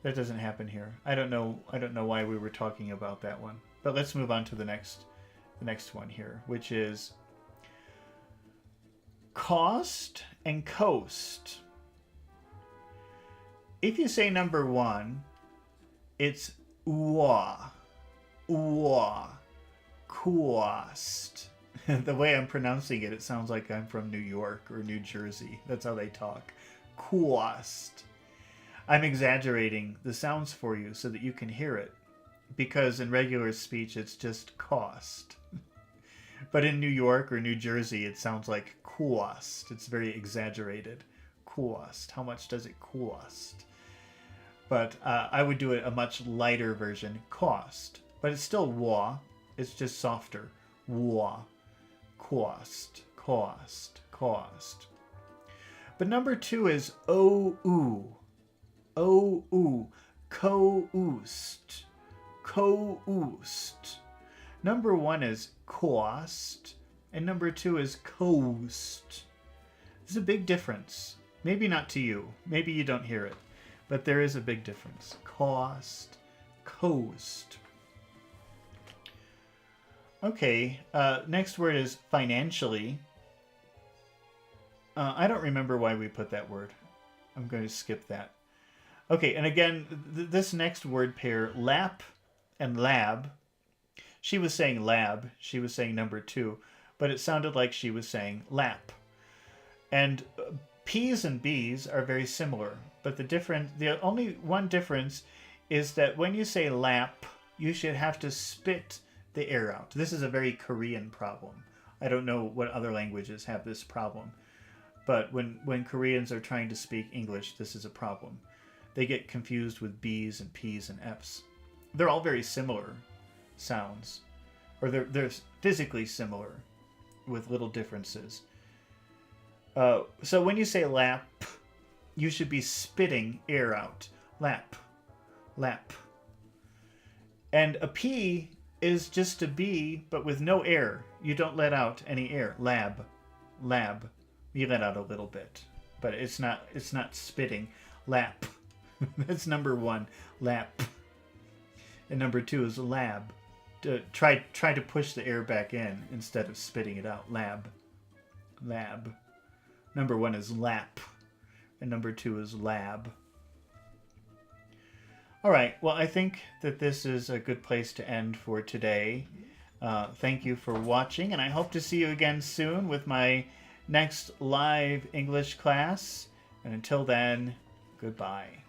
that doesn't happen here. I don't know why we were talking about that one. But let's move on to the next one here, which is cost and coast. If you say number one, it's uwa, cost. The way I'm pronouncing it, it sounds like I'm from New York or New Jersey. That's how they talk. Cost. I'm exaggerating the sounds for you so that you can hear it, because in regular speech it's just cost. But in New York or New Jersey it sounds like cost. It's very exaggerated. Cost. How much does it cost? But I would do it a much lighter version, cost. But it's still wa. It's just softer. Wa. Cost. Cost. Cost. But number two is ou. Ou. Coast. Coast. Number one is cost. And number two is coast. There's a big difference. Maybe not to you. Maybe you don't hear it. But there is a big difference. Cost, coast. Okay, next word is financially. I don't remember why we put that word. I'm going to skip that. Okay, and again, this next word pair, lap and lab. She was saying lab. She was saying number two. But it sounded like she was saying lap. And P's and B's are very similar. But the only one difference is that when you say lap, you should have to spit the air out. This is a very Korean problem. I don't know what other languages have this problem. But when Koreans are trying to speak English, this is a problem. They get confused with B's and P's and F's. They're all very similar sounds. Or they're physically similar with little differences. So when you say lap, you should be spitting air out. Lap. Lap. And a P is just a B, but with no air. You don't let out any air. Lab. Lab. You let out a little bit. But it's not spitting. Lap. That's number one. Lap. And number two is lab. Try to push the air back in instead of spitting it out. Lab. Lab. Number one is lap. And number two is lab. All right. Well, I think that this is a good place to end for today. Thank you for watching, and I hope to see you again soon with my next live English class. And until then, goodbye.